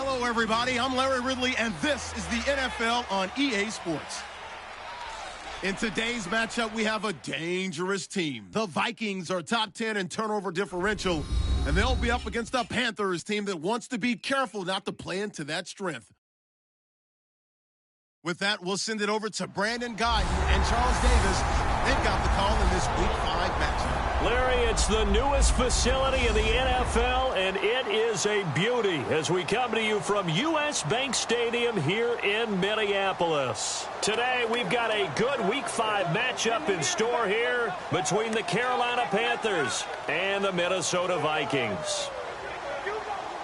Hello, everybody. I'm Larry Ridley, and this is the NFL on EA Sports. In today's matchup, we have a dangerous team. The Vikings are top 10 in turnover differential, and they'll be up against a Panthers team that wants to be careful not to play into that strength. With that, we'll send it over to Brandon Guyton and Charles Davis. They've got the call in this Week 5 matchup. Larry, it's the newest facility in the NFL, and it is a beauty as we come to you from US Bank Stadium here in Minneapolis. Today, we've got a good Week 5 matchup in store here between the Carolina Panthers and the Minnesota Vikings.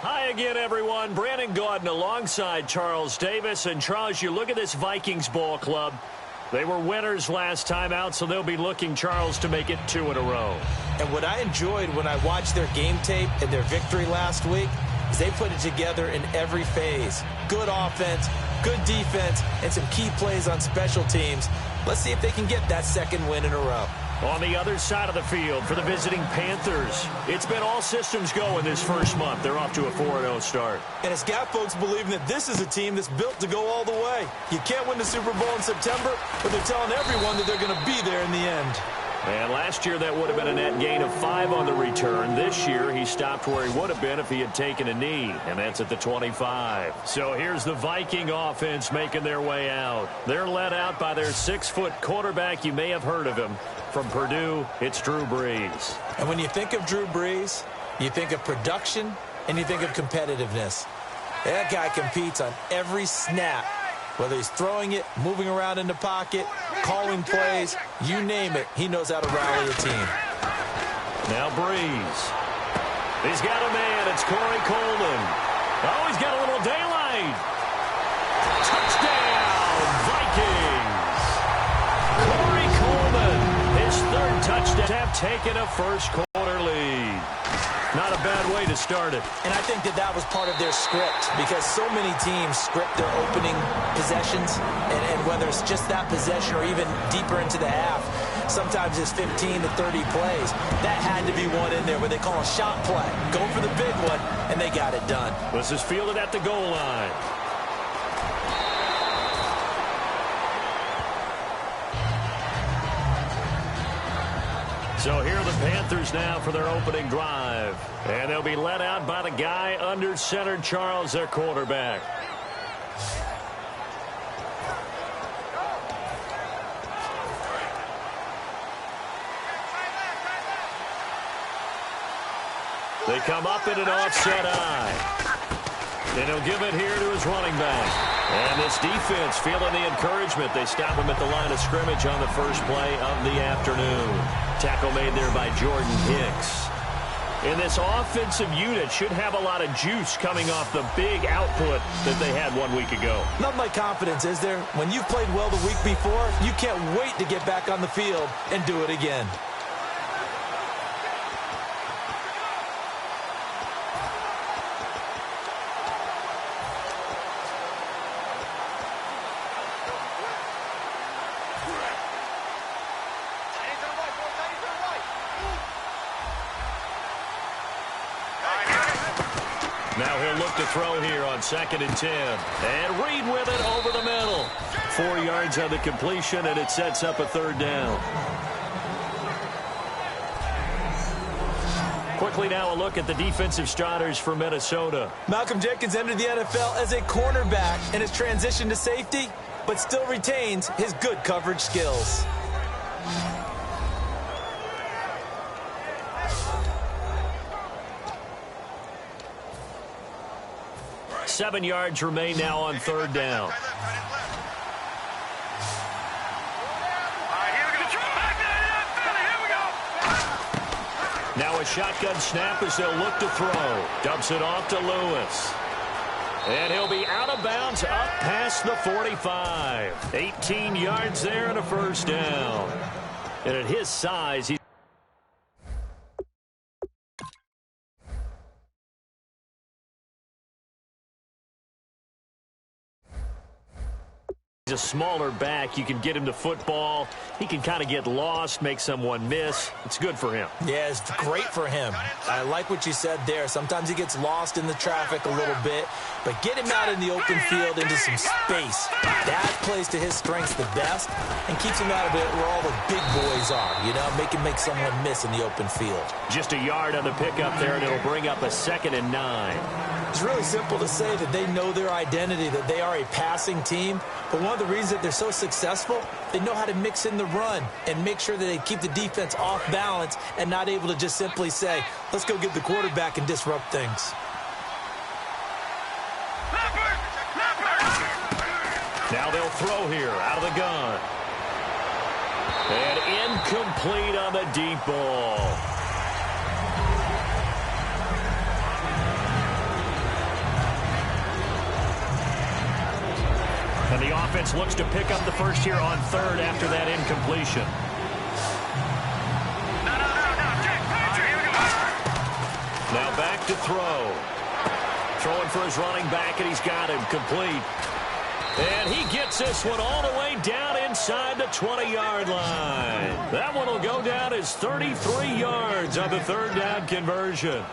Hi again, everyone. Brandon Guyton alongside Charles Davis. And, Charles, you look at this Vikings ball club. They were winners last time out, so they'll be looking, Charles, to make it 2 in a row. And what I enjoyed when I watched their game tape and their victory last week is they put it together in every phase. Good offense, good defense, and some key plays on special teams. Let's see if they can get that second win in a row. On the other side of the field for the visiting Panthers, it's been all systems go in this first month. They're off to a 4-0 start. And it's got folks believing that this is a team that's built to go all the way. You can't win the Super Bowl in September, but they're telling everyone that they're going to be there in the end. And last year, that would have been a net gain of 5 on the return. This year, he stopped where he would have been if he had taken a knee, and that's at the 25. So here's the Viking offense making their way out. They're led out by their 6-foot quarterback. You may have heard of him. From Purdue, it's Drew Brees. And when you think of Drew Brees, you think of production, and you think of competitiveness. That guy competes on every snap. Whether he's throwing it, moving around in the pocket, calling plays, you name it, he knows how to rally a team. Now Brees. He's got a man. It's Corey Coleman. Oh, he's got a little daylight. Touchdown, Vikings. Corey Coleman, his third touchdown, have taken a first-quarter lead. Not a bad way to start it. And I think that was part of their script because so many teams script their opening possessions, and whether it's just that possession or even deeper into the half, sometimes it's 15 to 30 plays. That had to be one in there where they call a shot play. Go for the big one, and they got it done. This is fielded at the goal line. So here are the Panthers now for their opening drive. And they'll be led out by the guy under center, Charles, their quarterback. They come up in an offset eye. And he'll give it here to his running back. And this defense feeling the encouragement. They stop him at the line of scrimmage on the first play of the afternoon. Tackle made there by Jordan Hicks. And this offensive unit should have a lot of juice coming off the big output that they had 1 week ago. Not my confidence, is there? When you've played well the week before, you can't wait to get back on the field and do it again. Now he'll look to throw here on 2nd and 10. And Reed with it over the middle. 4 yards on the completion, and it sets up a 3rd down. Quickly now a look at the defensive starters for Minnesota. Malcolm Jenkins entered the NFL as a cornerback and has transitioned to safety, but still retains his good coverage skills. Seven yards remain now on 3rd down. Now a shotgun snap as they'll look to throw. Dumps it off to Lewis. And he'll be out of bounds up past the 45. 18 yards there and a 1st down. And at his size, he's a smaller back. You can get him the football. He can kind of get lost, make someone miss. It's good for him. Yeah, it's great for him. I like what you said there. Sometimes he gets lost in the traffic a little bit, but get him out in the open field into some space. That plays to his strengths the best and keeps him out of it where all the big boys are, you know, make someone miss in the open field. Just a yard on the pickup there, and it'll bring up a 2nd and 9. It's really simple to say that they know their identity, that they are a passing team. But one of the reasons that they're so successful, they know how to mix in the run and make sure that they keep the defense off balance and not able to just simply say, let's go get the quarterback and disrupt things. Now they'll throw here out of the gun. And incomplete on the deep ball. And the offense looks to pick up the first here on 3rd after that incompletion. Now back to throw. Throwing for his running back, and he's got him complete. And he gets this one all the way down inside the 20-yard line. That one will go down as 33 yards on the 3rd down conversion.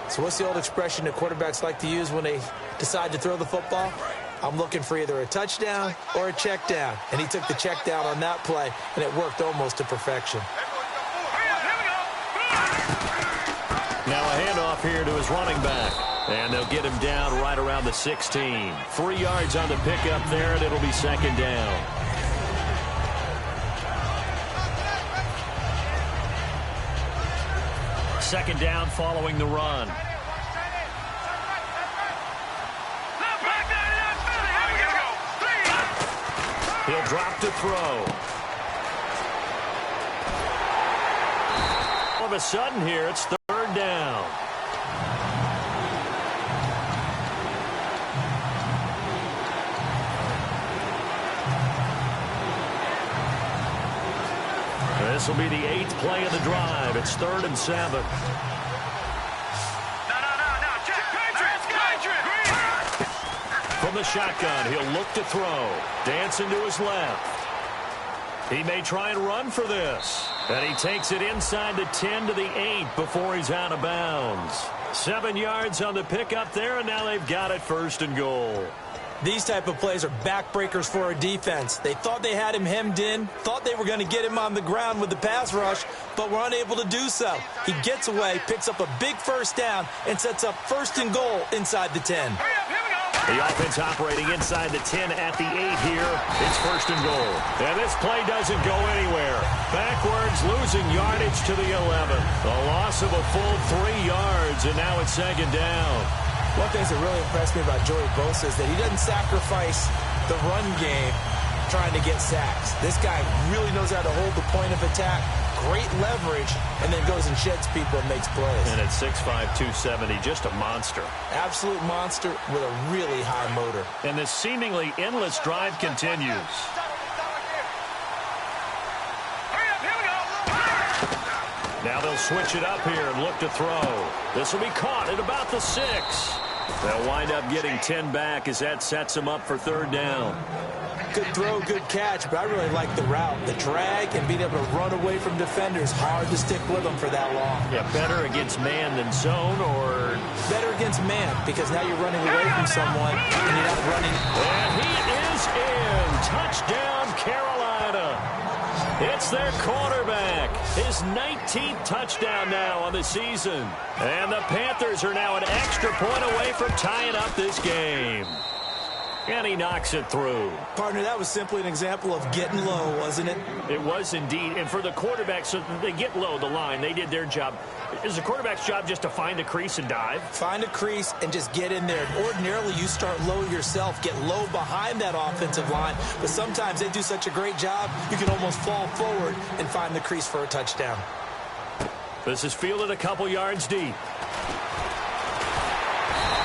So what's the old expression that quarterbacks like to use when they decide to throw the football? I'm looking for either a touchdown or a check down. And he took the check down on that play, and it worked almost to perfection. Now a handoff here to his running back. And they'll get him down right around the 16. 3 yards on the pickup there, and it'll be 2nd down. Second down following the run. He'll drop to throw. All of a sudden here, it's 3rd down. This will be the 8th play of the drive. It's 3rd and 7. From the shotgun, he'll look to throw. Dancing to his left. He may try and run for this. And he takes it inside the 10 to the 8 before he's out of bounds. 7 yards on the pickup there, and now they've got it 1st and goal. These type of plays are backbreakers for a defense. They thought they had him hemmed in, thought they were going to get him on the ground with the pass rush, but were unable to do so. He gets away, picks up a big 1st down, and sets up 1st and goal inside the 10. The offense operating inside the 10 at the 8 here. It's 1st and goal. And this play doesn't go anywhere. Backwards, losing yardage to the 11. A loss of a full 3 yards, and now it's 2nd down. One thing that really impressed me about Joey Bosa is that he doesn't sacrifice the run game trying to get sacks. This guy really knows how to hold the point of attack, great leverage, and then goes and sheds people and makes plays. And at 6'5", 270, just a monster. Absolute monster with a really high motor. And this seemingly endless drive continues. Now they'll switch it up here and look to throw. This will be caught at about the 6. They'll wind up getting 10 back as that sets them up for 3rd down. Good throw, good catch, but I really like the route. The drag and being able to run away from defenders. Hard to stick with them for that long. Yeah, better against man than zone, or? Better against man, because now you're running away from someone and you're not running. And he is in. Touchdown, Carolina. It's their quarterback. His 19th touchdown now on the season. And the Panthers are now an extra point away from tying up this game. And he knocks it through. Partner, that was simply an example of getting low, wasn't it? It was indeed. And for the quarterback, so they get low the line. They did their job. Is the quarterback's job just to find a crease and dive? Find a crease and just get in there. Ordinarily, you start low yourself, get low behind that offensive line. But sometimes they do such a great job, you can almost fall forward and find the crease for a touchdown. This is fielded a couple yards deep.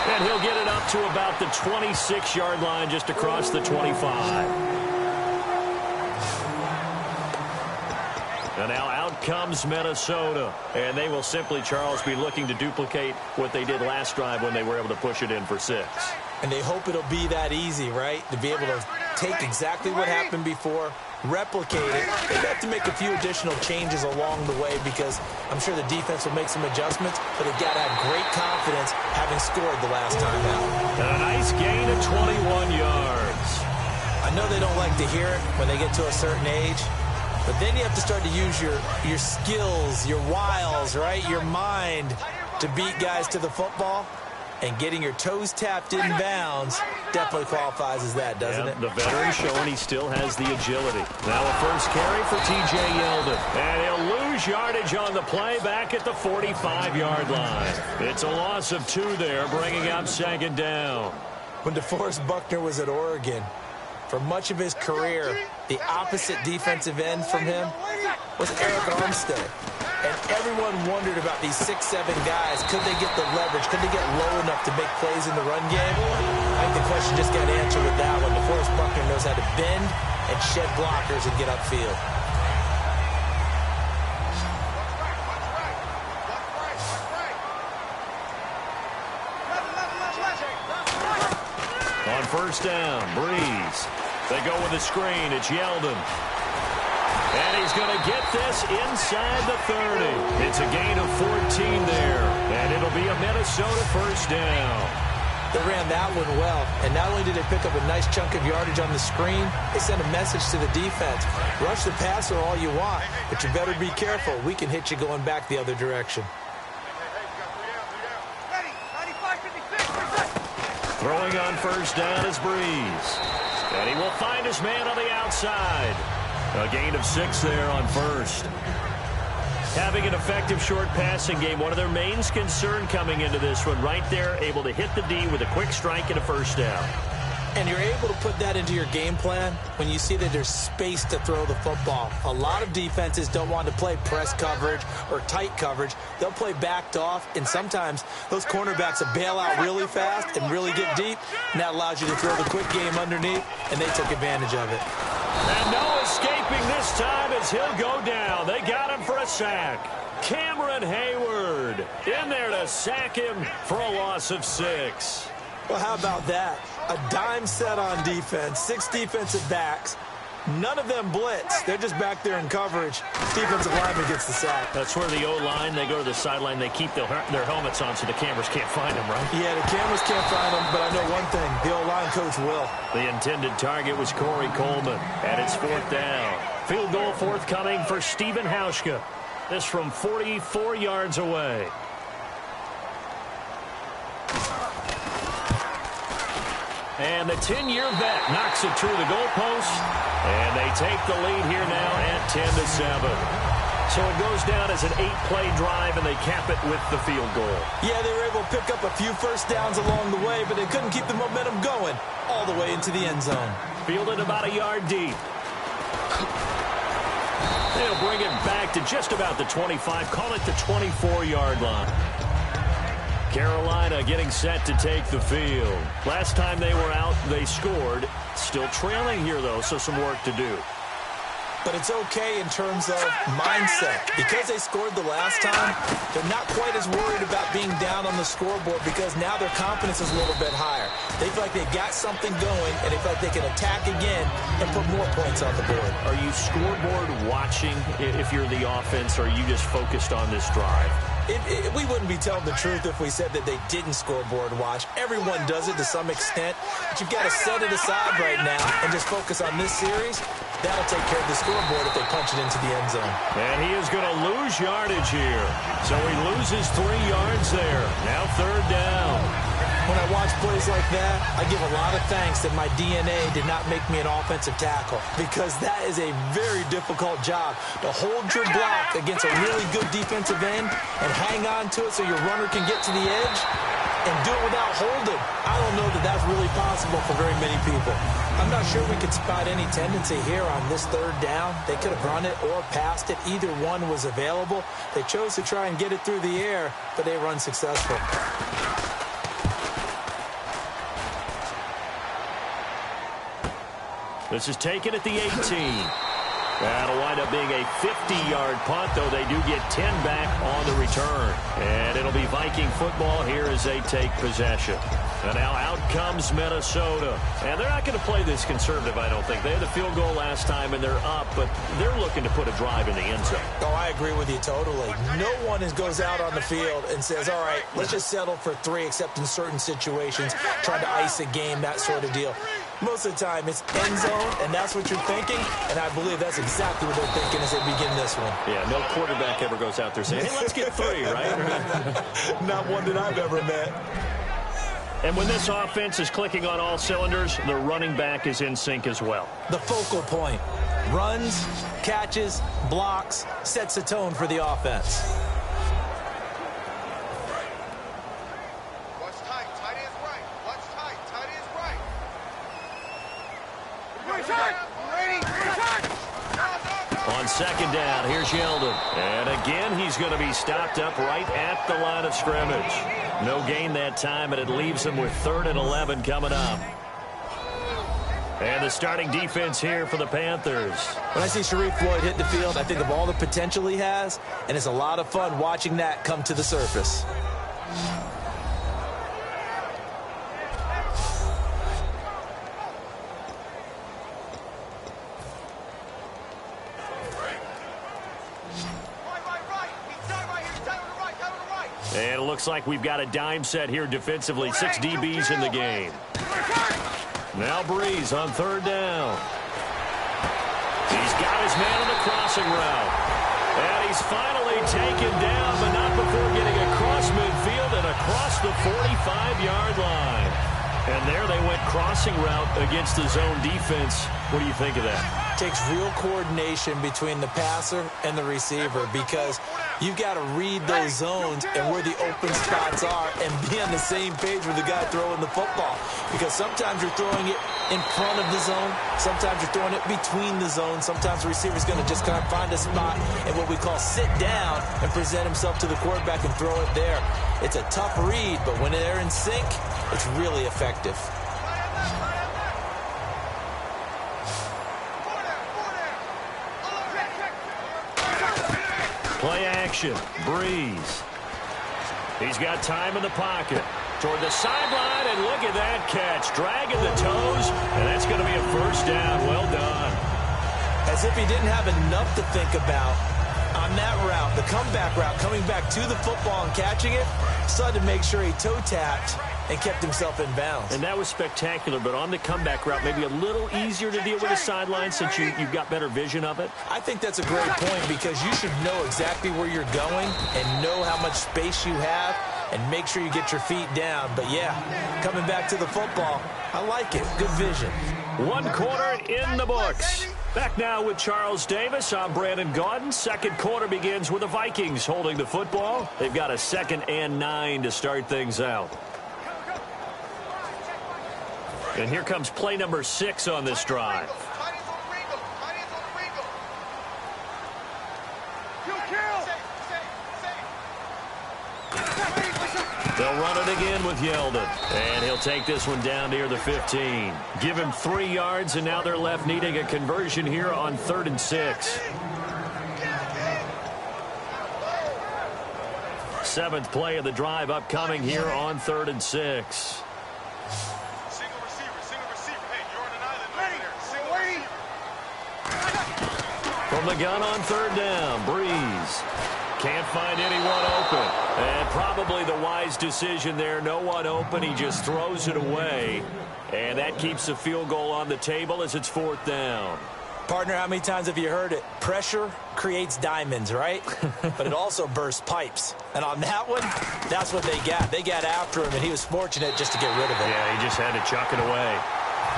And he'll get it up to about the 26-yard line, just across the 25. And now out comes Minnesota. And they will simply, Charles, be looking to duplicate what they did last drive when they were able to push it in for 6. And they hope it'll be that easy, right? To be able to take exactly what happened before, replicate it. They have to make a few additional changes along the way because I'm sure the defense will make some adjustments, but they've got to have great confidence having scored the last time out. And a nice gain of 21 yards. I know they don't like to hear it when they get to a certain age, but then you have to start to use your skills, your wiles, right, your mind to beat guys to the football. And getting your toes tapped in bounds definitely qualifies as that, doesn't it? The veteran showing he still has the agility. Now a first carry for T.J. Yeldon. And he'll lose yardage on the play back at the 45-yard line. It's a loss of 2 there, bringing up second down. When DeForest Buckner was at Oregon, for much of his career, the opposite defensive end from him was Eric Armstead. And everyone wondered about these 6'7" guys. Could they get the leverage? Could they get low enough to make plays in the run game? I think the question just got answered with that one. DeForest Buckner knows how to bend and shed blockers and get upfield. On first down, Breeze. They go with a screen. It's Yeldon. And he's going to get this inside the 30. It's a gain of 14 there. And it'll be a Minnesota first down. They ran that one well. And not only did they pick up a nice chunk of yardage on the screen, they sent a message to the defense. Rush the passer all you want, but you better be careful. We can hit you going back the other direction. Throwing on first down is Breeze. And he will find his man on the outside. A gain of 6 there on first. Having an effective short passing game, one of their main concern coming into this one, right there, able to hit the D with a quick strike and a first down. And you're able to put that into your game plan when you see that there's space to throw the football. A lot of defenses don't want to play press coverage or tight coverage. They'll play backed off, and sometimes those cornerbacks will bail out really fast and really get deep, and that allows you to throw the quick game underneath, and they took advantage of it. And no escaping this time as he'll go down. They got him for a sack. Cameron Hayward in there to sack him for a loss of 6. Well, how about that? A dime set on defense, 6 defensive backs. None of them blitz. They're just back there in coverage. Defensive lineman gets the sack. That's where the O-line, they go to the sideline, they keep their helmets on so the cameras can't find them, right? Yeah, the cameras can't find them, but I know one thing. The O-line coach will. The intended target was Corey Coleman, and it's 4th down. Field goal forthcoming for Stephen Hauschka. This from 44 yards away. And the 10-year vet knocks it through the goalpost. And they take the lead here now at 10-7. So it goes down as an 8-play drive, and they cap it with the field goal. Yeah, they were able to pick up a few first downs along the way, but they couldn't keep the momentum going all the way into the end zone. Fielded about a yard deep. They'll bring it back to just about the 25. Call it the 24-yard line. Carolina getting set to take the field. Last time they were out, they scored. Still trailing here, though, so some work to do. But it's okay in terms of mindset. Because they scored the last time, they're not quite as worried about being down on the scoreboard because now their confidence is a little bit higher. They feel like they've got something going, and they feel like they can attack again and put more points on the board. Are you scoreboard watching if you're the offense, or are you just focused on this drive? We wouldn't be telling the truth if we said that they didn't scoreboard watch. Everyone does it to some extent, but you've got to set it aside right now and just focus on this series. That'll take care of the scoreboard if they punch it into the end zone. And he is going to lose yardage here. So he loses 3 yards there. Now 3rd down. When I watch plays like that, I give a lot of thanks that my DNA did not make me an offensive tackle, because that is a very difficult job to hold your block against a really good defensive end and hang on to it so your runner can get to the edge and do it without holding. I don't know that that's really possible for very many people. I'm not sure we could spot any tendency here on this 3rd down. They could have run it or passed it. Either one was available. They chose to try and get it through the air, but they were unsuccessful. This is taken at the 18. That'll wind up being a 50-yard punt, though they do get 10 back on the return. And it'll be Viking football here as they take possession. And now out comes Minnesota. And they're not going to play this conservative, I don't think. They had the field goal last time, and they're up, but they're looking to put a drive in the end zone. Oh, I agree with you totally. No one goes out on the field and says, all right, let's just settle for 3, except in certain situations, trying to ice a game, that sort of deal. Most of the time, it's end zone, and that's what you're thinking, and I believe that's exactly what they're thinking as they begin this one. Yeah, no quarterback ever goes out there saying, hey, let's get 3, right? Not one that I've ever met. And when this offense is clicking on all cylinders, the running back is in sync as well. The focal point. Runs, catches, blocks, sets the tone for the offense. Watch tight. Tight is right. Watch tight. Tight is right. On second down, here's Yeldon. And again, he's going to be stopped up right at the line of scrimmage. No gain that time, and it leaves him with 3rd and 11 coming up. And the starting defense here for the Panthers. When I see Sharif Floyd hit the field, I think of all the potential he has, and it's a lot of fun watching that come to the surface. And it looks like we've got a dime set here defensively. 6 DBs in the game. Now Breeze on 3rd down. He's got his man on the crossing route. And he's finally taken down, but not before getting across midfield and across the 45-yard line. And there they went crossing route against the zone defense. What do you think of that? Takes real coordination between the passer and the receiver, because you've got to read those zones and where the open spots are and be on the same page with the guy throwing the football. Because sometimes you're throwing it in front of the zone. Sometimes you're throwing it between the zones. Sometimes the receiver's going to just kind of find a spot and what we call sit down and present himself to the quarterback and throw it there. It's a tough read, but when they're in sync, it's really effective. Play action. Breeze. He's got time in the pocket. Toward the sideline, and look at that catch. Dragging the toes, and that's going to be a 1st down. Well done. As if he didn't have enough to think about on that route, the comeback route, coming back to the football and catching it, decided to make sure he toe-tapped and kept himself in bounds. And that was spectacular, but on the comeback route, maybe a little easier to deal with the sideline since you've got better vision of it? I think that's a great point, because you should know exactly where you're going and know how much space you have and make sure you get your feet down. But, yeah, coming back to the football, I like it. Good vision. 1 quarter in the books. Back now with Charles Davis. I'm Brandon Gaudin. 2nd quarter begins with the Vikings holding the football. They've got a 2nd and 9 to start things out. And here comes play number 6 on this drive. They'll run it again with Yeldon. And he'll take this one down near the 15. Give him 3 yards, and now they're left needing a conversion here on 3rd and 6. 7th play of the drive upcoming here on 3rd and 6. From the gun on 3rd down, Breeze. Can't find anyone open. And probably the wise decision there. No one open. He just throws it away. And that keeps the field goal on the table as it's 4th down. Partner, how many times have you heard it? Pressure creates diamonds, right? But it also bursts pipes. And on that one, that's what they got. They got after him, and he was fortunate just to get rid of it. Yeah, he just had to chuck it away.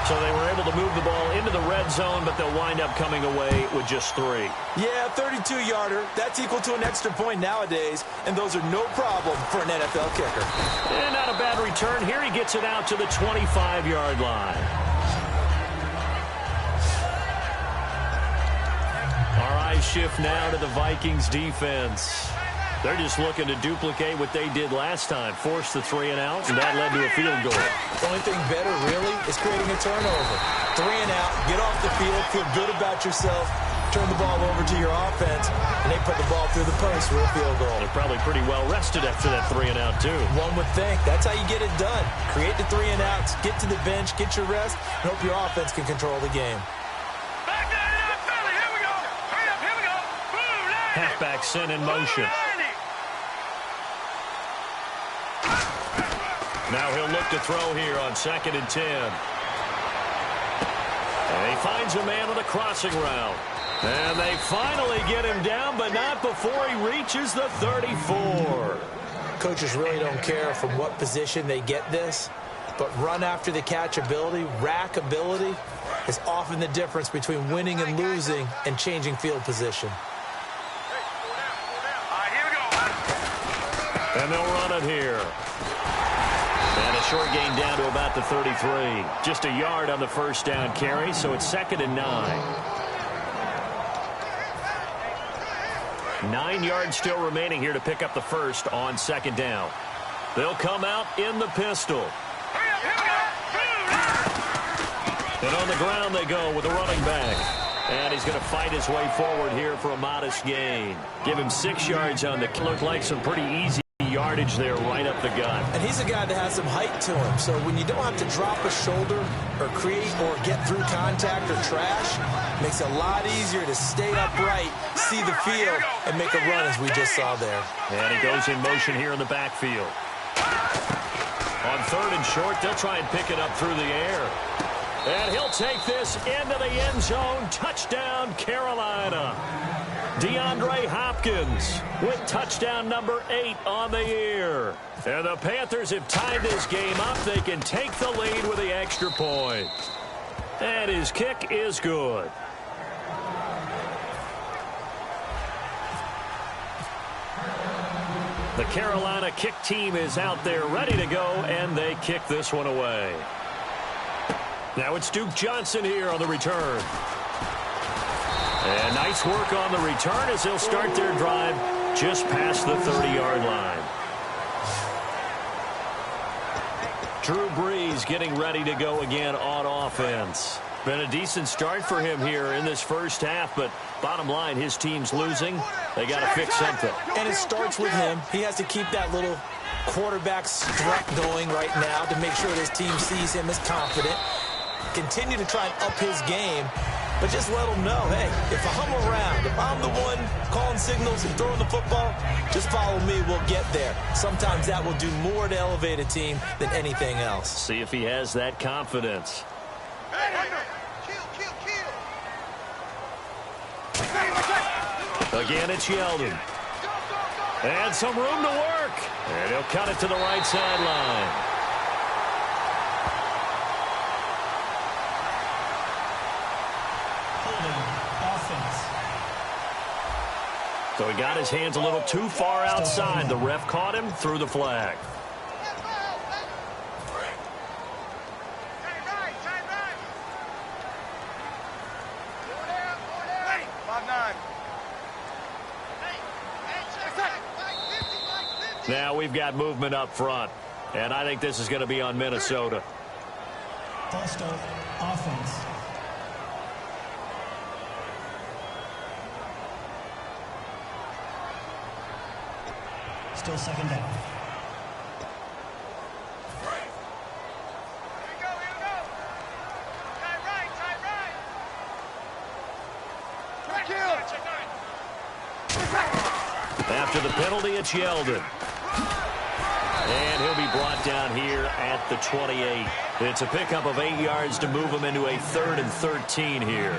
So they were able to move the ball into the red zone, but they'll wind up coming away with just 3. Yeah, 32-yarder. That's equal to an extra point nowadays, and those are no problem for an NFL kicker. And not a bad return. Here he gets it out to the 25-yard line. Our eyes shift now to the Vikings defense. They're just looking to duplicate what they did last time, force the 3 and out, and that led to a field goal. The only thing better, really, is creating a turnover. 3 and out, get off the field, feel good about yourself, turn the ball over to your offense, and they put the ball through the post for a field goal. They're probably pretty well rested after that 3-and-out, too. One would think. That's how you get it done. Create the 3-and-outs, get to the bench, get your rest, and hope your offense can control the game. Halfback sent in motion. Now he'll look to throw here on 2nd and 10. And he finds a man on the crossing route. And they finally get him down, but not before he reaches the 34. Coaches really don't care from what position they get this, but run after the catch ability, rack ability, is often the difference between winning and losing and changing field position. And they'll run it here. And a short gain down to about the 33. Just a yard on the first down carry, so it's 2nd and 9. 9 yards still remaining here to pick up the first on 2nd down. They'll come out in the pistol. And on the ground they go with the running back. And he's going to fight his way forward here for a modest gain. Give him 6 yards on the look like some pretty easy yardage there right up the gut. And he's a guy that has some height to him, so when you don't have to drop a shoulder or create or get through contact or trash, it makes it a lot easier to stay upright, see the field, and make a run as we just saw there. And he goes in motion here in the backfield. On 3rd and short, they'll try and pick it up through the air. And he'll take this into the end zone. Touchdown, Carolina. DeAndre Hopkins with touchdown number 8 on the year. And the Panthers have tied this game up. They can take the lead with the extra point. And his kick is good. The Carolina kick team is out there ready to go, and they kick this one away. Now it's Duke Johnson here on the return. And nice work on the return as they'll start their drive just past the 30-yard line. Drew Brees getting ready to go again on offense. Been a decent start for him here in this first half, but bottom line, his team's losing. They got to fix something. And it starts with him. He has to keep that little quarterback strut going right now to make sure his team sees him as confident. Continue to try and up his game, but just let him know, hey, if I'm around, if I'm the one calling signals and throwing the football, just follow me, we'll get there. Sometimes that will do more to elevate a team than anything else. See if he has that confidence. Again, it's Yeldon. And some room to work. And he'll cut it to the right sideline. So he got his hands a little too far outside. The ref caught him, threw the flag. Now we've got movement up front, and I think this is going to be on Minnesota. False start, offense. Still 2nd down. After the penalty, it's Yeldon. And he'll be brought down here at the 28. It's a pickup of 8 yards to move him into a 3rd and 13 here.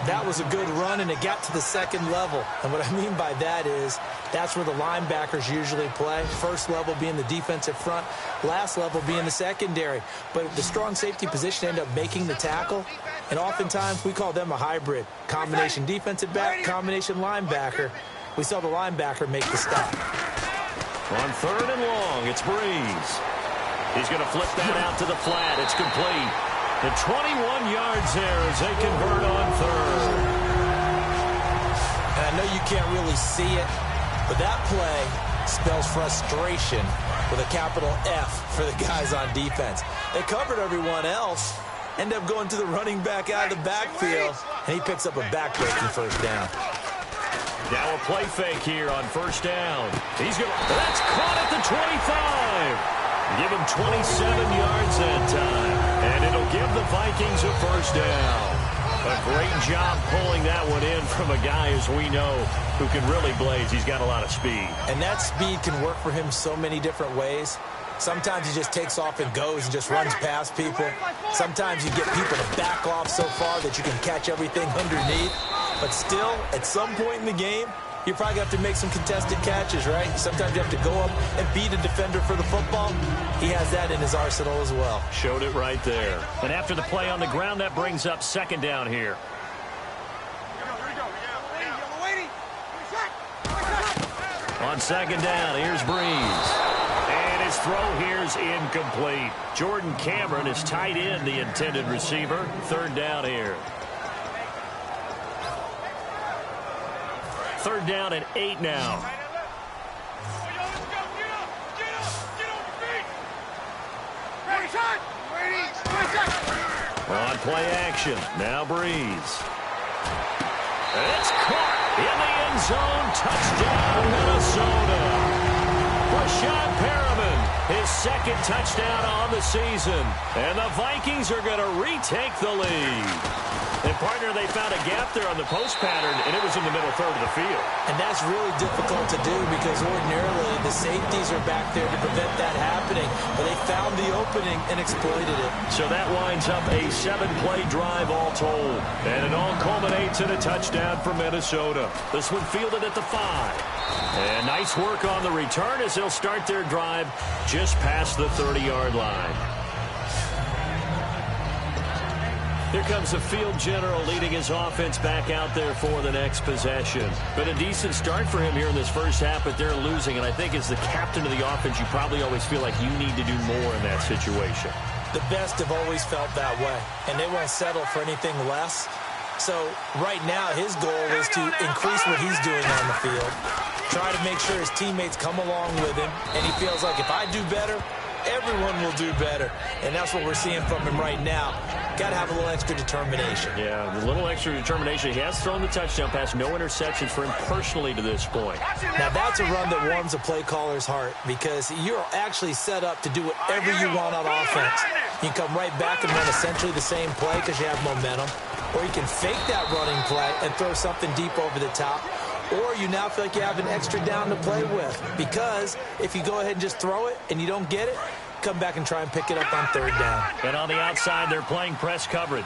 That was a good run, and it got to the 2nd level. And what I mean by that is that's where the linebackers usually play. First level being the defensive front, last level being the secondary. But the strong safety position ended up making the tackle, and oftentimes we call them a hybrid. Combination defensive back, combination linebacker. We saw the linebacker make the stop. On 3rd and long, it's Brees. He's going to flip that out to the flat. It's complete. The 21 yards there as they convert on 3rd. And I know you can't really see it, but that play spells frustration with a capital F for the guys on defense. They covered everyone else, end up going to the running back out of the backfield, and he picks up a back-breaking first down. Now a play fake here on first down. That's caught at the 25. Give him 27 yards that time, and it'll give the Vikings a first down. A great job pulling that one in from a guy, as we know, who can really blaze. He's got a lot of speed. And that speed can work for him so many different ways. Sometimes he just takes off and goes and just runs past people. Sometimes you get people to back off so far that you can catch everything underneath. But still, at some point in the game, you probably have to make some contested catches, right? Sometimes you have to go up and beat a defender for the football. He has that in his arsenal as well. Showed it right there. And after the play on the ground, that brings up second down here. On second down, here's Breeze. And his throw here's incomplete. Jordan Cameron is tight end, the intended receiver. Third down here. Third down and 8 now. On play action. Now Breeze. It's caught in the end zone. Touchdown, Minnesota. Rashad Perriman, his second touchdown on the season. And the Vikings are going to retake the lead. And, partner, they found a gap there on the post pattern, and it was in the middle third of the field. And that's really difficult to do because ordinarily the safeties are back there to prevent that happening. But they found the opening and exploited it. So that winds up a 7-play drive all told. And it all culminates in a touchdown for Minnesota. This one fielded at the 5. And nice work on the return as they'll start their drive just past the 30-yard line. Here comes the field general leading his offense back out there for the next possession. But a decent start for him here in this first half, but they're losing. And I think as the captain of the offense, you probably always feel like you need to do more in that situation. The best have always felt that way, and they won't settle for anything less. So right now his goal is to increase what he's doing on the field, try to make sure his teammates come along with him, and he feels like if I do better, everyone will do better. And that's what we're seeing from him right now. Got to have a little extra determination. Yeah, a little extra determination. He has thrown the touchdown pass. No interceptions for him personally to this point. Now, that's a run that warms a play caller's heart because you're actually set up to do whatever you want on offense. You can come right back and run essentially the same play because you have momentum. Or you can fake that running play and throw something deep over the top. Or you now feel like you have an extra down to play with because if you go ahead and just throw it and you don't get it, come back and try and pick it up on third down. And on the outside, they're playing press coverage.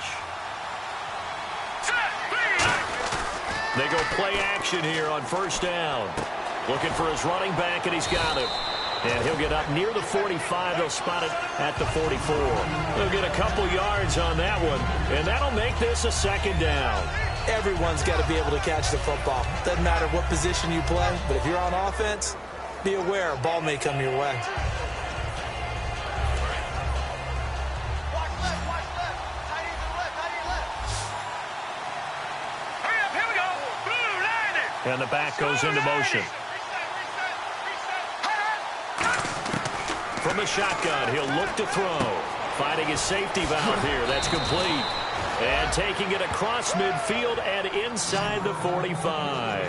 They go play action here on first down. Looking for his running back, and he's got him. And he'll get up near the 45. They'll spot it at the 44. They'll get a couple yards on that one, and that'll make this a second down. Everyone's got to be able to catch the football. Doesn't matter what position you play, but if you're on offense, be aware a ball may come your way. And the back goes into motion. From the shotgun, he'll look to throw. Finding his safety valve here. That's complete. And taking it across midfield and inside the 45.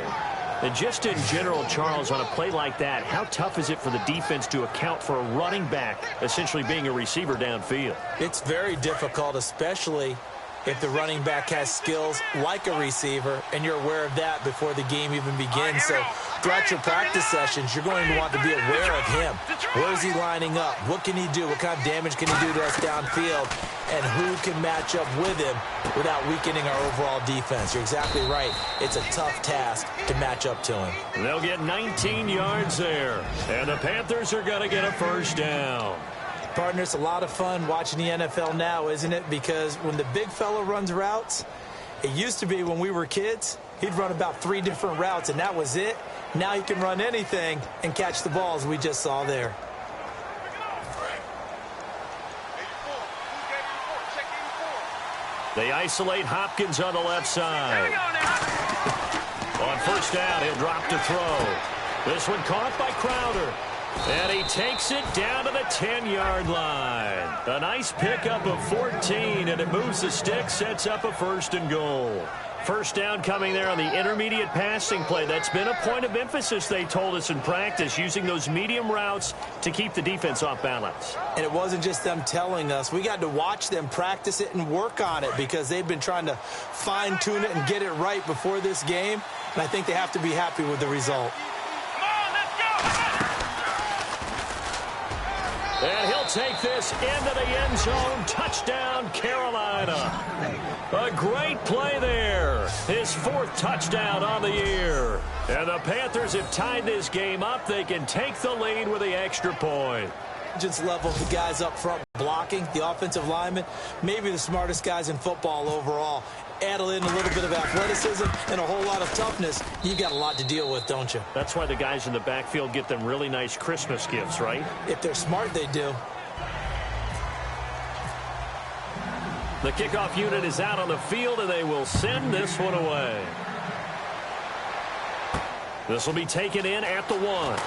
And just in general, Charles, on a play like that, how tough is it for the defense to account for a running back essentially being a receiver downfield? It's very difficult, especially if the running back has skills like a receiver, and you're aware of that before the game even begins. So throughout your practice sessions, you're going to want to be aware of him. Where is he lining up? What can he do? What kind of damage can he do to us downfield? And who can match up with him without weakening our overall defense? You're exactly right. It's a tough task to match up to him. They'll get 19 yards there. And the Panthers are going to get a first down. Partner, it's a lot of fun watching the NFL now, isn't it? Because when the big fella runs routes, it used to be when we were kids, he'd run about 3 different routes, and that was it. Now he can run anything and catch the balls we just saw there. They isolate Hopkins on the left side. On first down, he'll drop to throw. This one caught by Crowder. And he takes it down to the 10-yard line. A nice pickup of 14, and it moves the stick, sets up a 1st and goal. First down coming there on the intermediate passing play. That's been a point of emphasis, they told us in practice, using those medium routes to keep the defense off balance. And it wasn't just them telling us. We got to watch them practice it and work on it because they've been trying to fine-tune it and get it right before this game. And I think they have to be happy with the result. And he'll take this into the end zone. Touchdown, Carolina. A great play there. His 4th touchdown on the year. And the Panthers have tied this game up. They can take the lead with the extra point. Level of the guys up front blocking, the offensive linemen, maybe the smartest guys in football overall. Add in a little bit of athleticism and a whole lot of toughness. You've got a lot to deal with, don't you? That's why the guys in the backfield get them really nice Christmas gifts, right? If they're smart, they do. The kickoff unit is out on the field, and they will send this one away. This will be taken in at the 1.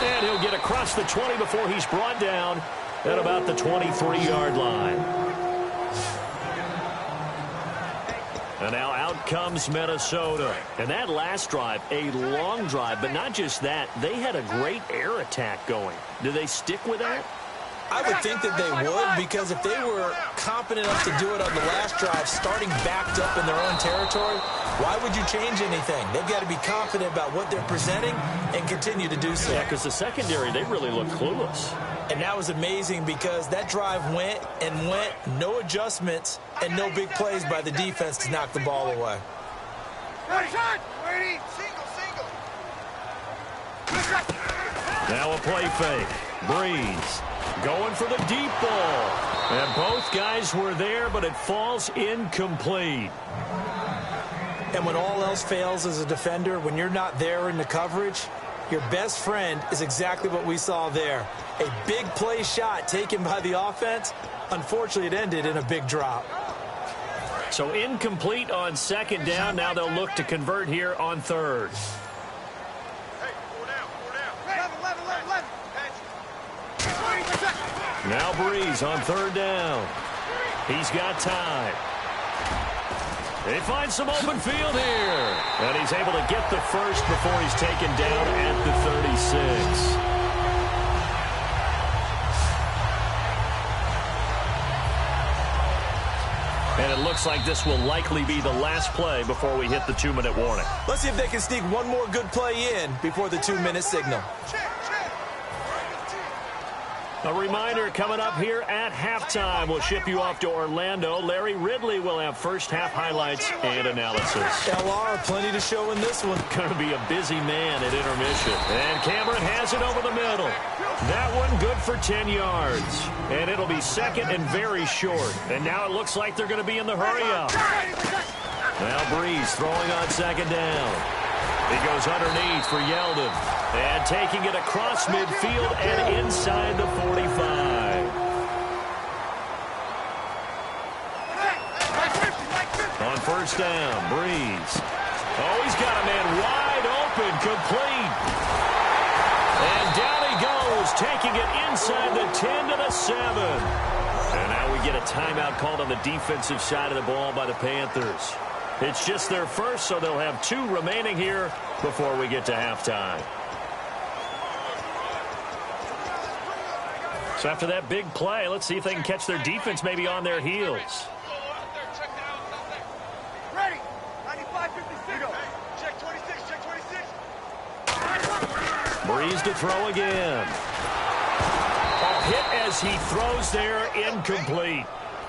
And he'll get across the 20 before he's brought down at about the 23-yard line. And now out comes Minnesota. And that last drive, a long drive, but not just that. They had a great air attack going. Do they stick with that? I would think that they would, because if they were competent enough to do it on the last drive, starting backed up in their own territory, why would you change anything? They've got to be confident about what they're presenting and continue to do so. Yeah, because the secondary, they really look clueless. And that was amazing because that drive went and went, no adjustments, and no big plays by the defense to knock the ball away. Now a play fake. Breeze going for the deep ball. And both guys were there, but it falls incomplete. And when all else fails as a defender, when you're not there in the coverage, your best friend is exactly what we saw there. A big play shot taken by the offense. Unfortunately, it ended in a big drop. So incomplete on 2nd down. Now they'll look to convert here on 3rd. Now Breeze on 3rd down. He's got time. They find some open field here. And he's able to get the 1st before he's taken down at the 36. And it looks like this will likely be the last play before we hit the 2-minute warning. Let's see if they can sneak one more good play in before the 2-minute signal. A reminder coming up here at halftime. We'll ship you off to Orlando. Larry Ridley will have first-half highlights and analysis. LR, plenty to show in this one. Going to be a busy man at intermission. And Cameron has it over the middle. That one good for 10 yards. And it'll be 2nd and very short. And now it looks like they're going to be in the hurry-up. Now Breeze throwing on 2nd down. He goes underneath for Yeldon. And taking it across midfield and inside the 45. On 1st down, Breeze. Oh, he's got a man wide open, complete. And down he goes, taking it inside the 10 to the 7. And now we get a timeout called on the defensive side of the ball by the Panthers. It's just their first, so they'll have 2 remaining here before we get to halftime. So after that big play, let's see if they can catch their defense maybe on their heels. Ready. 95, 56. Check 26, check 26. Breeze to throw again. A hit as he throws there, incomplete.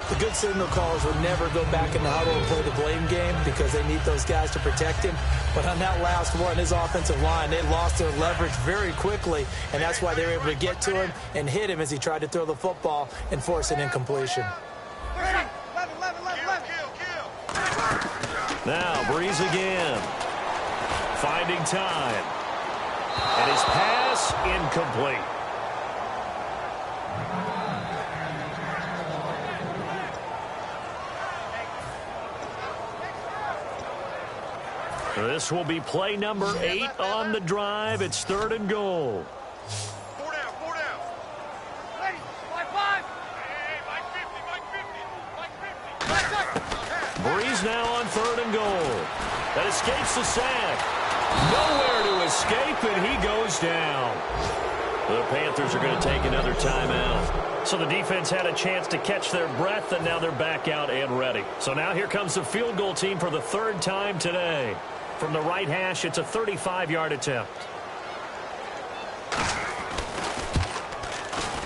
The good signal callers would never go back in the huddle and play the blame game because they need those guys to protect him. But on that last one, his offensive line, they lost their leverage very quickly, and that's why they were able to get to him and hit him as he tried to throw the football and force an incompletion. Now Breeze again. Finding time. And his pass incomplete. This will be play number 8 on the drive. It's 3rd and goal. 4 down, 4 down. Ready, 5-5. Hey, Mike 50, Mike 50, Mike 50. Breeze now on 3rd and goal. That escapes the sack. Nowhere to escape, and he goes down. The Panthers are going to take another timeout. So the defense had a chance to catch their breath, and now they're back out and ready. So now here comes the field goal team for the 3rd time today. From the right hash, it's a 35-yard attempt.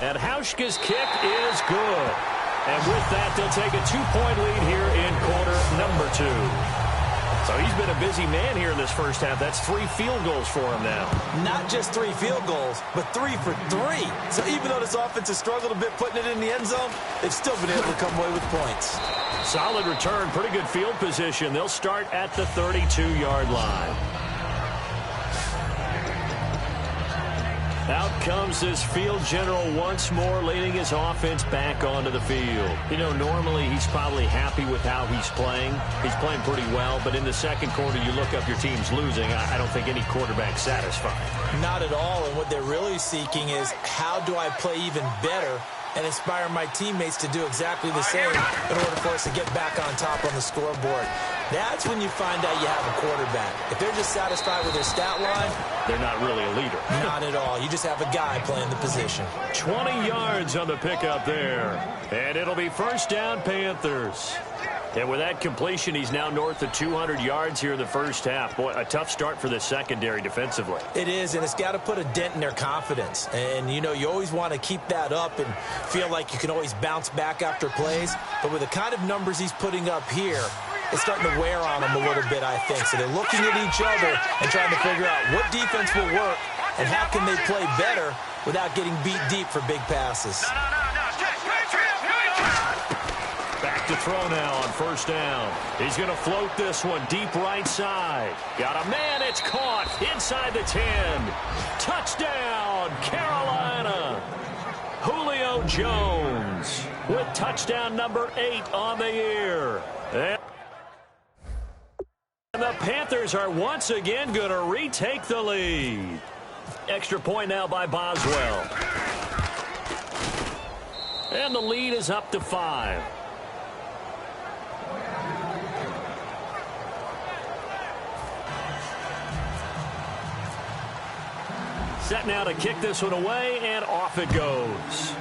And Hauschka's kick is good. And with that, they'll take a 2-point lead here in quarter number 2. So he's been a busy man here in this first half. That's 3 field goals for him now. Not just 3 field goals, but 3 for 3. So even though this offense has struggled a bit putting it in the end zone, they've still been able to come away with points. Solid return, pretty good field position. They'll start at the 32-yard line. Out comes this field general once more, leading his offense back onto the field. You know, normally he's probably happy with how he's playing. He's playing pretty well, but in the second quarter, you look up your team's losing. I don't think any quarterback's satisfied. Not at all, and what they're really seeking is how do I play even better and inspire my teammates to do exactly the same in order for us to get back on top on the scoreboard. That's when you find out you have a quarterback. If they're just satisfied with their stat line, they're not really a leader. Not at all. You just have a guy playing the position. 20 yards on the pickup there. And it'll be first down, Panthers. And with that completion, he's now north of 200 yards here in the first half. Boy, a tough start for the secondary defensively. It is, and it's got to put a dent in their confidence. And, you know, you always want to keep that up and feel like you can always bounce back after plays. But with the kind of numbers he's putting up here, it's starting to wear on them a little bit, I think. So they're looking at each other and trying to figure out what defense will work and how can they play better without getting beat deep for big passes. Back to throw now on first down. He's going to float this one deep right side. Got a man, it's caught inside the 10. Touchdown, Carolina. Julio Jones with touchdown number 8 on the year. And the Panthers are once again going to retake the lead. Extra point now by Boswell. And the lead is up to 5. Set now to kick this one away, and off it goes.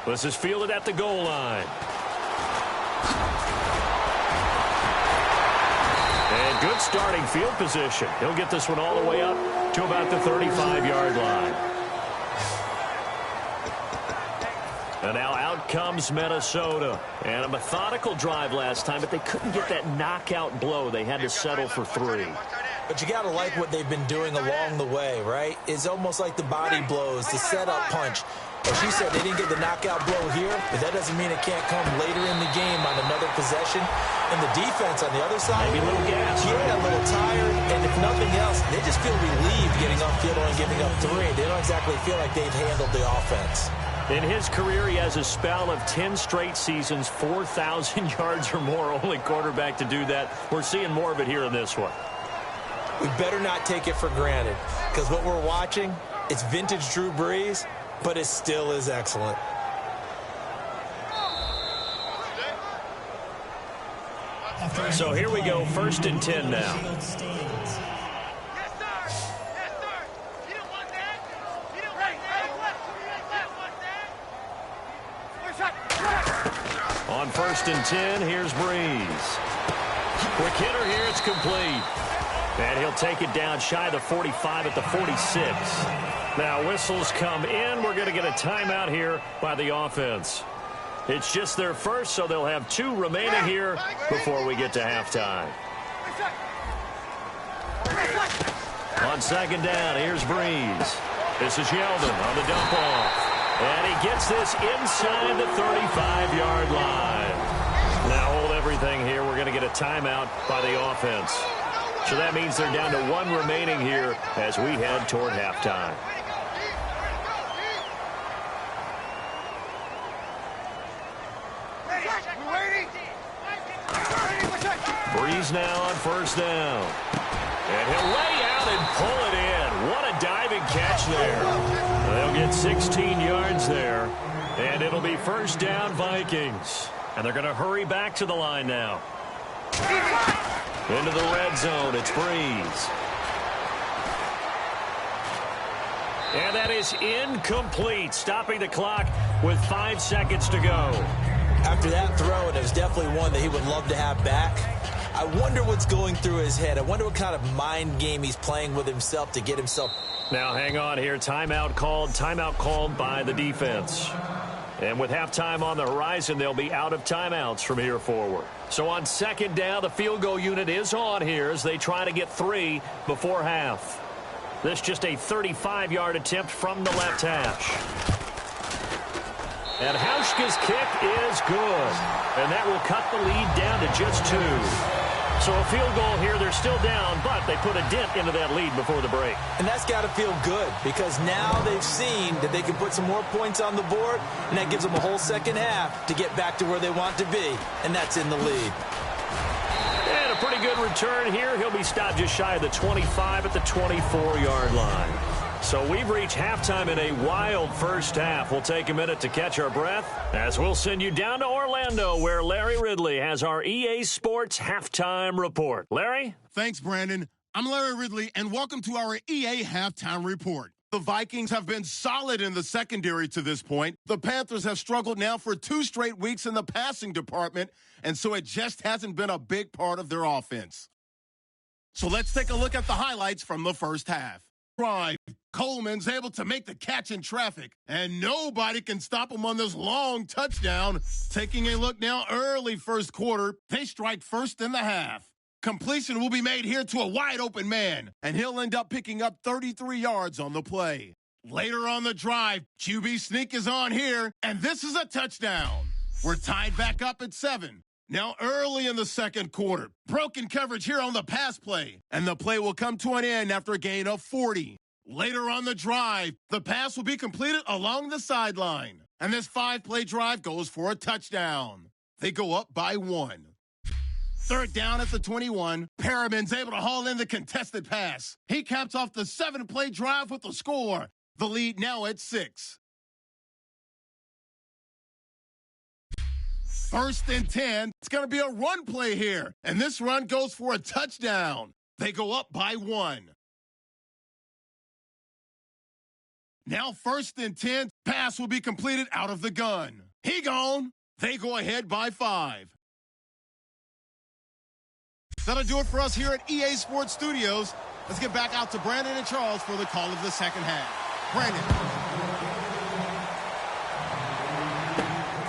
This is fielded at the goal line. And good starting field position. He'll get this one all the way up to about the 35-yard line. And now out comes Minnesota. And a methodical drive last time, but they couldn't get that knockout blow. They had to settle for 3. But you got to like what they've been doing along the way, right? It's almost like the body blows, the setup punch. As you said, they didn't get the knockout blow here, but that doesn't mean it can't come later in the game on another possession. And the defense on the other side, maybe a little gas. Yeah, a little tired. And if nothing else, they just feel relieved getting upfield and giving up 3. They don't exactly feel like they've handled the offense. In his career, he has a spell of 10 straight seasons, 4,000 yards or more. Only quarterback to do that. We're seeing more of it here in this one. We better not take it for granted, because what we're watching, it's vintage Drew Brees, but it still is excellent. So here we go, 1st and 10 now. On 1st and 10, here's Breeze. Quick hitter here, it's complete. And he'll take it down shy of the 45 at the 46. Now whistles come in. We're going to get a timeout here by the offense. It's just their first, so they'll have 2 remaining here before we get to halftime. On 2nd down, here's Breeze. This is Yeldon on the dump off. And he gets this inside the 35-yard line. Now hold everything here. We're going to get a timeout by the offense. So that means they're down to 1 remaining here as we head toward halftime. Breeze now on first down. And he'll lay out and pull it in. What a diving catch there. They'll get 16 yards there. And it'll be first down Vikings. And they're going to hurry back to the line now. Into the red zone, it's Breeze. And that is incomplete, stopping the clock with 5 seconds to go. After that throw, and it was definitely one that he would love to have back, I wonder what's going through his head. I wonder what kind of mind game he's playing with himself to get himself. Now, hang on here. Timeout called by the defense. And with halftime on the horizon, they'll be out of timeouts from here forward. So on second down, the field goal unit is on here as they try to get 3 before half. This just a 35-yard attempt from the left hash. And Hauschka's kick is good. And that will cut the lead down to just 2. So a field goal here, they're still down, but they put a dent into that lead before the break. And that's got to feel good because now they've seen that they can put some more points on the board, and that gives them a whole second half to get back to where they want to be, and that's in the lead. And a pretty good return here. He'll be stopped just shy of the 25 at the 24-yard line. So we've reached halftime in a wild first half. We'll take a minute to catch our breath as we'll send you down to Orlando where Larry Ridley has our EA Sports Halftime Report. Larry? Thanks, Brandon. I'm Larry Ridley, and welcome to our EA Halftime Report. The Vikings have been solid in the secondary to this point. The Panthers have struggled now for 2 straight weeks in the passing department, and so it just hasn't been a big part of their offense. So let's take a look at the highlights from the first half. Drive. Coleman's able to make the catch in traffic, and nobody can stop him on this long touchdown. Taking a look now early first quarter, they strike first in the half. Completion will be made here to a wide-open man, and he'll end up picking up 33 yards on the play. Later on the drive, QB sneak is on here, and this is a touchdown. We're tied back up at 7. Now early in the second quarter, broken coverage here on the pass play, and the play will come to an end after a gain of 40. Later on the drive, the pass will be completed along the sideline, and this 5-play drive goes for a touchdown. They go up by 1. Third down at the 21, Perriman's able to haul in the contested pass. He caps off the 7-play drive with the score. The lead now at 6. First and 10, it's going to be a run play here, and this run goes for a touchdown. They go up by 1. Now first and 10, pass will be completed out of the gun. He gone. They go ahead by 5. That'll do it for us here at EA Sports Studios. Let's get back out to Brandon and Charles for the call of the second half. Brandon.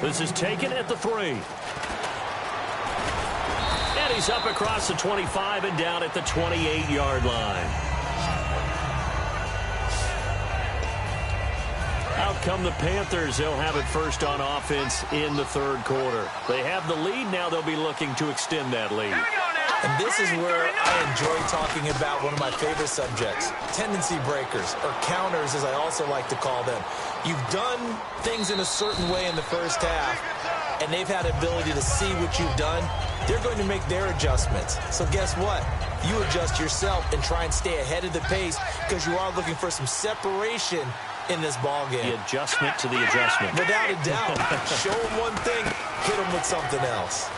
This is taken at the 3. And he's up across the 25 and down at the 28-yard line. Out come the Panthers. They'll have it first on offense in the third quarter. They have the lead. Now they'll be looking to extend that lead. And this is where I enjoy talking about one of my favorite subjects, tendency breakers, or counters as I also like to call them. You've done things in a certain way in the first half, and they've had the ability to see what you've done. They're going to make their adjustments. So guess what? You adjust yourself and try and stay ahead of the pace because you are looking for some separation in this ball game. The adjustment to the adjustment. Without a doubt. Show him one thing, hit him with something else.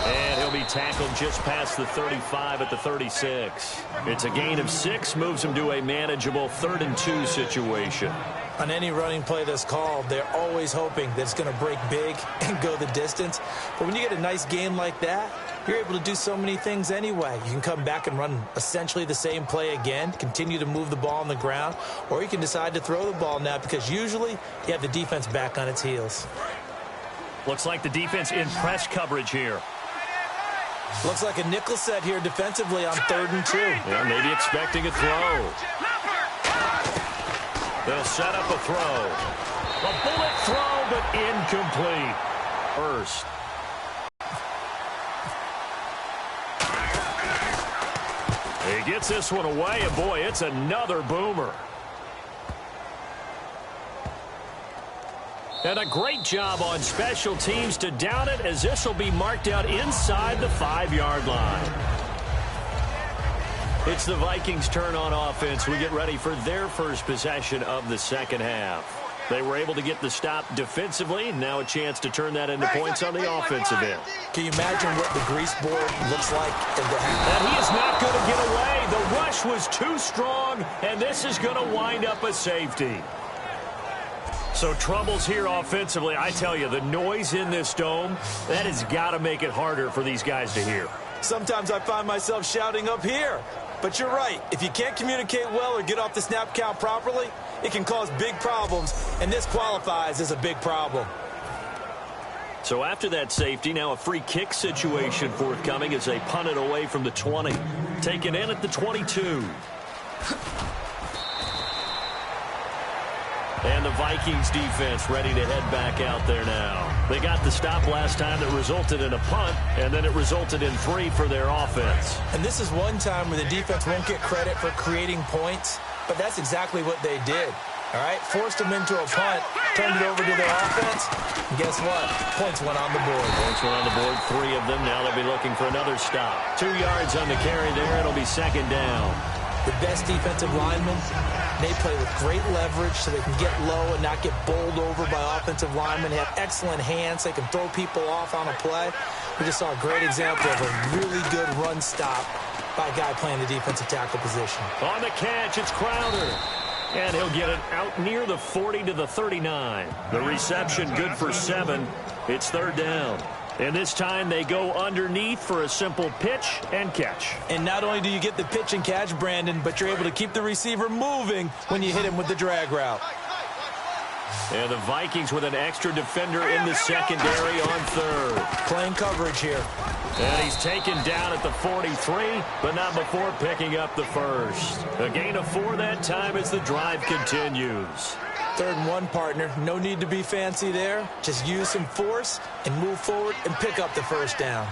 And he'll be tackled just past the 35 at the 36. It's a gain of 6, moves him to a manageable 3rd and 2 situation. On any running play that's called, they're always hoping that it's going to break big and go the distance. But when you get a nice gain like that, you're able to do so many things anyway. You can come back and run essentially the same play again, continue to move the ball on the ground, or you can decide to throw the ball now because usually you have the defense back on its heels. Looks like the defense in press coverage here. Looks like a nickel set here defensively on 3rd and 2. Yeah, maybe expecting a throw. They'll set up a throw. A bullet throw, but incomplete. First. He gets this one away, and boy, it's another boomer. And a great job on special teams to down it, as this will be marked out inside the 5-yard line. It's the Vikings' turn on offense. We get ready for their first possession of the second half. They were able to get the stop defensively, and now a chance to turn that into points on the offensive end. Can you imagine what the grease board looks like at the half? And he is not going to get away. The rush was too strong, and this is going to wind up a safety. So troubles here offensively. I tell you, the noise in this dome, that has got to make it harder for these guys to hear. Sometimes I find myself shouting up here. But you're right. If you can't communicate well or get off the snap count properly, it can cause big problems, and this qualifies as a big problem. So after that safety, now a free kick situation forthcoming as they punt it away from the 20. Taken in at the 22. And the Vikings defense ready to head back out there now. They got the stop last time that resulted in a punt, and then it resulted in 3 for their offense. And this is one time where the defense won't get credit for creating points, but that's exactly what they did. All right, forced them into a punt, turned it over to their offense, and guess what? Points went on the board. Points went on the board, 3 of them. Now they'll be looking for another stop. 2 yards on the carry there. It'll be second down. The best defensive linemen, they play with great leverage so they can get low and not get bowled over by offensive linemen. They have excellent hands. They can throw people off on a play. We just saw a great example of a really good run stop by a guy playing the defensive tackle position. On the catch, it's Crowder. And he'll get it out near the 40 to the 39. The reception good for 7. It's third down. And this time they go underneath for a simple pitch and catch. And not only do you get the pitch and catch, Brandon, but you're able to keep the receiver moving when you hit him with the drag route. And the Vikings with an extra defender in the secondary on third. Playing coverage here. And he's taken down at the 43, but not before picking up the first. A gain of 4 that time as the drive continues. 3rd and 1, partner. No need to be fancy there. Just use some force and move forward and pick up the first down.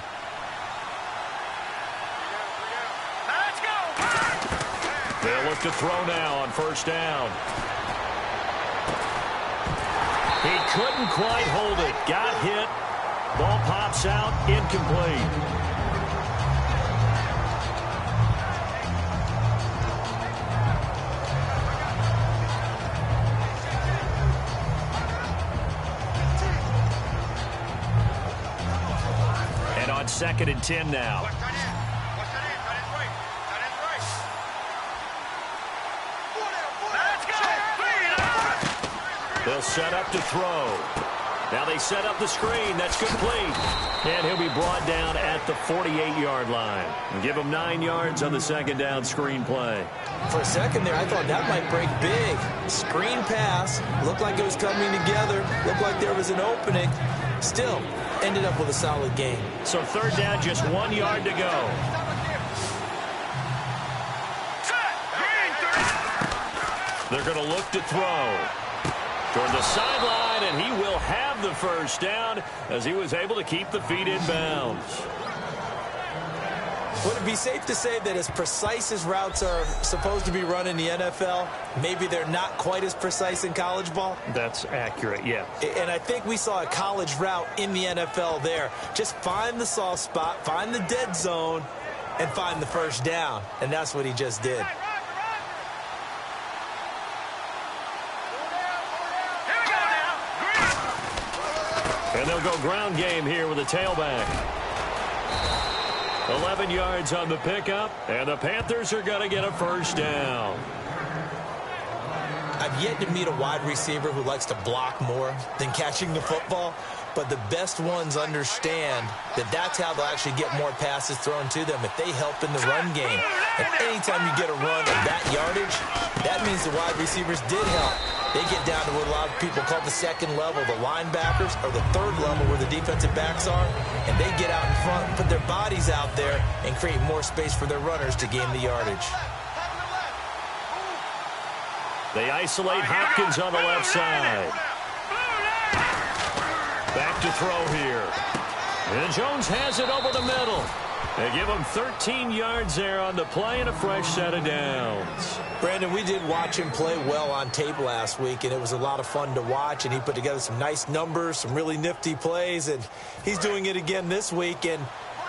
Let's go! They'll look to throw now on first down. He couldn't quite hold it. Got hit. Ball pops out. Incomplete. And on 2nd and 10 now. They'll set up to throw. Now they set up the screen. That's complete. And he'll be brought down at the 48-yard line. And give him 9 yards on the second down screen play. For a second there, I thought that might break big. Screen pass. Looked like it was coming together. Looked like there was an opening. Still, ended up with a solid gain. So third down, just 1 yard to go. They're going to look to throw. Toward the sideline, and he will have the first down as he was able to keep the feet in bounds. Would it be safe to say that as precise as routes are supposed to be run in the NFL, maybe they're not quite as precise in college ball? That's accurate, yeah. And I think we saw a college route in the NFL there. Just find the soft spot, find the dead zone, and find the first down. And that's what he just did. And they'll go ground game here with a tailback. 11 yards on the pickup, and the Panthers are going to get a first down. I've yet to meet a wide receiver who likes to block more than catching the football, but the best ones understand that that's how they'll actually get more passes thrown to them if they help in the run game. And anytime you get a run of that yardage, that means the wide receivers did help. They get down to what a lot of people call the second level, the linebackers, or the third level where the defensive backs are, and they get out in front and put their bodies out there and create more space for their runners to gain the yardage. They isolate Hopkins on the left side. Back to throw here. And Jones has it over the middle. They give him 13 yards there on the play and a fresh set of downs. Brandon, we did watch him play well on tape last week, and it was a lot of fun to watch, and he put together some nice numbers, some really nifty plays, and he's doing it again this week. And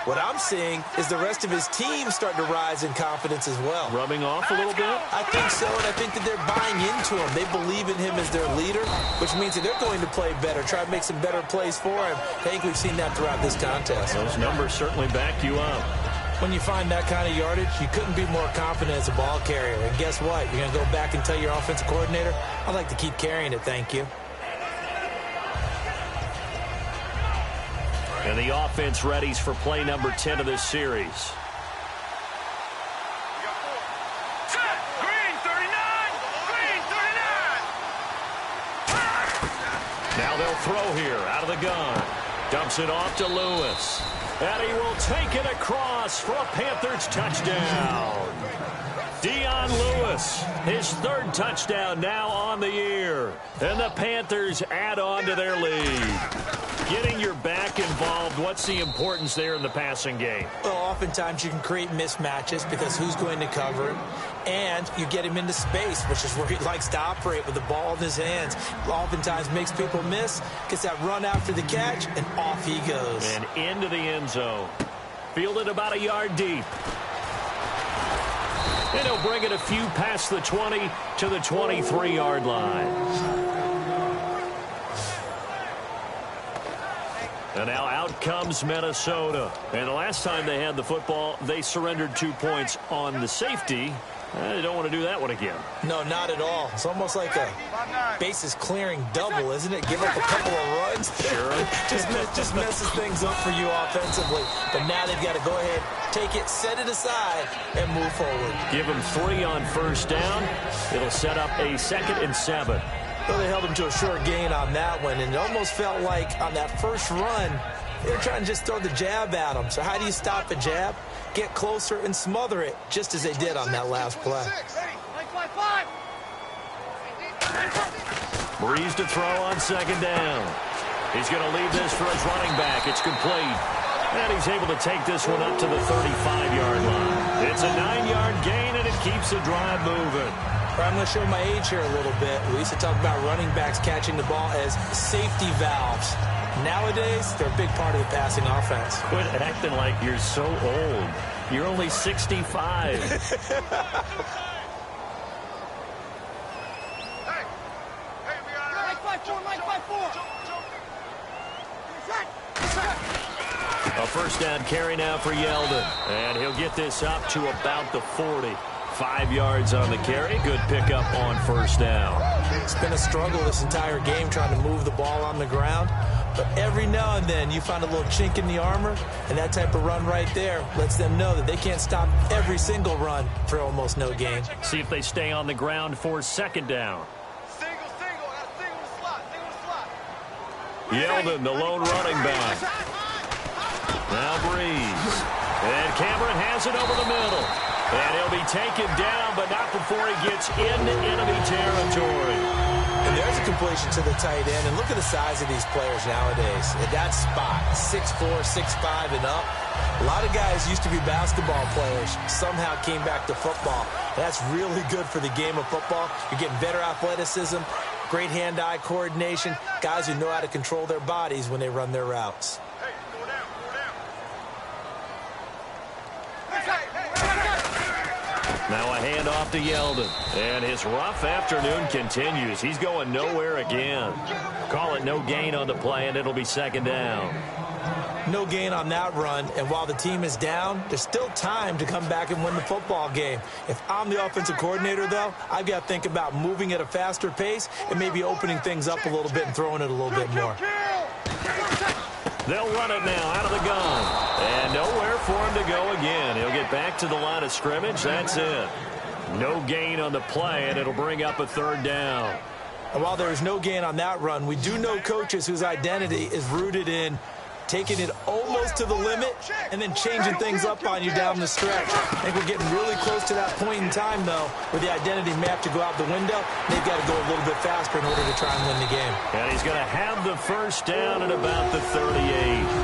what I'm seeing is the rest of his team starting to rise in confidence as well. Rubbing off a little bit? I think so, and I think that they're buying into him. They believe in him as their leader, which means that they're going to play better, try to make some better plays for him. I think we've seen that throughout this contest. Those numbers certainly back you up. When you find that kind of yardage, you couldn't be more confident as a ball carrier. And guess what? You're going to go back and tell your offensive coordinator, I'd like to keep carrying it, thank you. And the offense readies for play number 10 of this series. Green 39! Green 39! Now they'll throw here out of the gun. Dumps it off to Lewis. And he will take it across for a Panthers touchdown. Dion Lewis, his third touchdown now on the year. And the Panthers add on to their lead. Getting your back involved, what's the importance there in the passing game? Well, oftentimes you can create mismatches because who's going to cover him? And you get him into space, which is where he likes to operate with the ball in his hands. Oftentimes makes people miss, gets that run after the catch, and off he goes. And into the end zone. Fielded about a yard deep. And he'll bring it a few past the 20 to the 23-yard line. And now out comes Minnesota. And the last time they had the football, they surrendered 2 points on the safety. They don't want to do that one again. No, not at all. It's almost like a bases clearing double, isn't it? Give up a couple of runs. Sure. just messes things up for you offensively. But now they've got to go ahead, take it, set it aside, and move forward. Give them 3 on first down. It'll set up a 2nd and 7. Well, they held him to a short gain on that one, and it almost felt like on that first run, they were trying to just throw the jab at him. So how do you stop a jab? Get closer and smother it, just as they did on that last play. Breeze to throw on 2nd down. He's going to leave this for his running back. It's complete. And he's able to take this one up to the 35-yard line. It's a 9-yard gain, and it keeps the drive moving. I'm going to show my age here a little bit. We used to talk about running backs catching the ball as safety valves. Nowadays, they're a big part of the passing offense. Quit acting like you're so old. You're only 65. A first down carry now for Yeldon. And he'll get this up to about the 40. 5 yards on the carry. Good pickup on first down. It's been a struggle this entire game trying to move the ball on the ground. But every now and then you find a little chink in the armor, and that type of run right there lets them know that they can't stop every single run for almost no gain. See if they stay on the ground for 2nd down. Single the slot. Yeldon, the lone running back. Now Breeze. And Cameron has it over the middle. And he'll be taken down, but not before he gets into enemy territory. And there's a completion to the tight end. And look at the size of these players nowadays. At that spot, 6'4", 6'5", and up. A lot of guys used to be basketball players, somehow came back to football. That's really good for the game of football. You're getting better athleticism, great hand-eye coordination, guys who know how to control their bodies when they run their routes. Now a handoff to Yeldon. And his rough afternoon continues. He's going nowhere again. Call it no gain on the play, and it'll be 2nd down. No gain on that run, and while the team is down, there's still time to come back and win the football game. If I'm the offensive coordinator, though, I've got to think about moving at a faster pace and maybe opening things up a little bit and throwing it a little bit more. They'll run it now out of the gun. And nowhere for him to go again. He'll get back to the line of scrimmage. That's it. No gain on the play, and it'll bring up a 3rd down. And while there is no gain on that run, we do know coaches whose identity is rooted in taking it almost to the limit and then changing things up on you down the stretch. I think we're getting really close to that point in time, though, where the identity may have to go out the window. They've got to go a little bit faster in order to try and win the game. And he's going to have the first down at about the 38.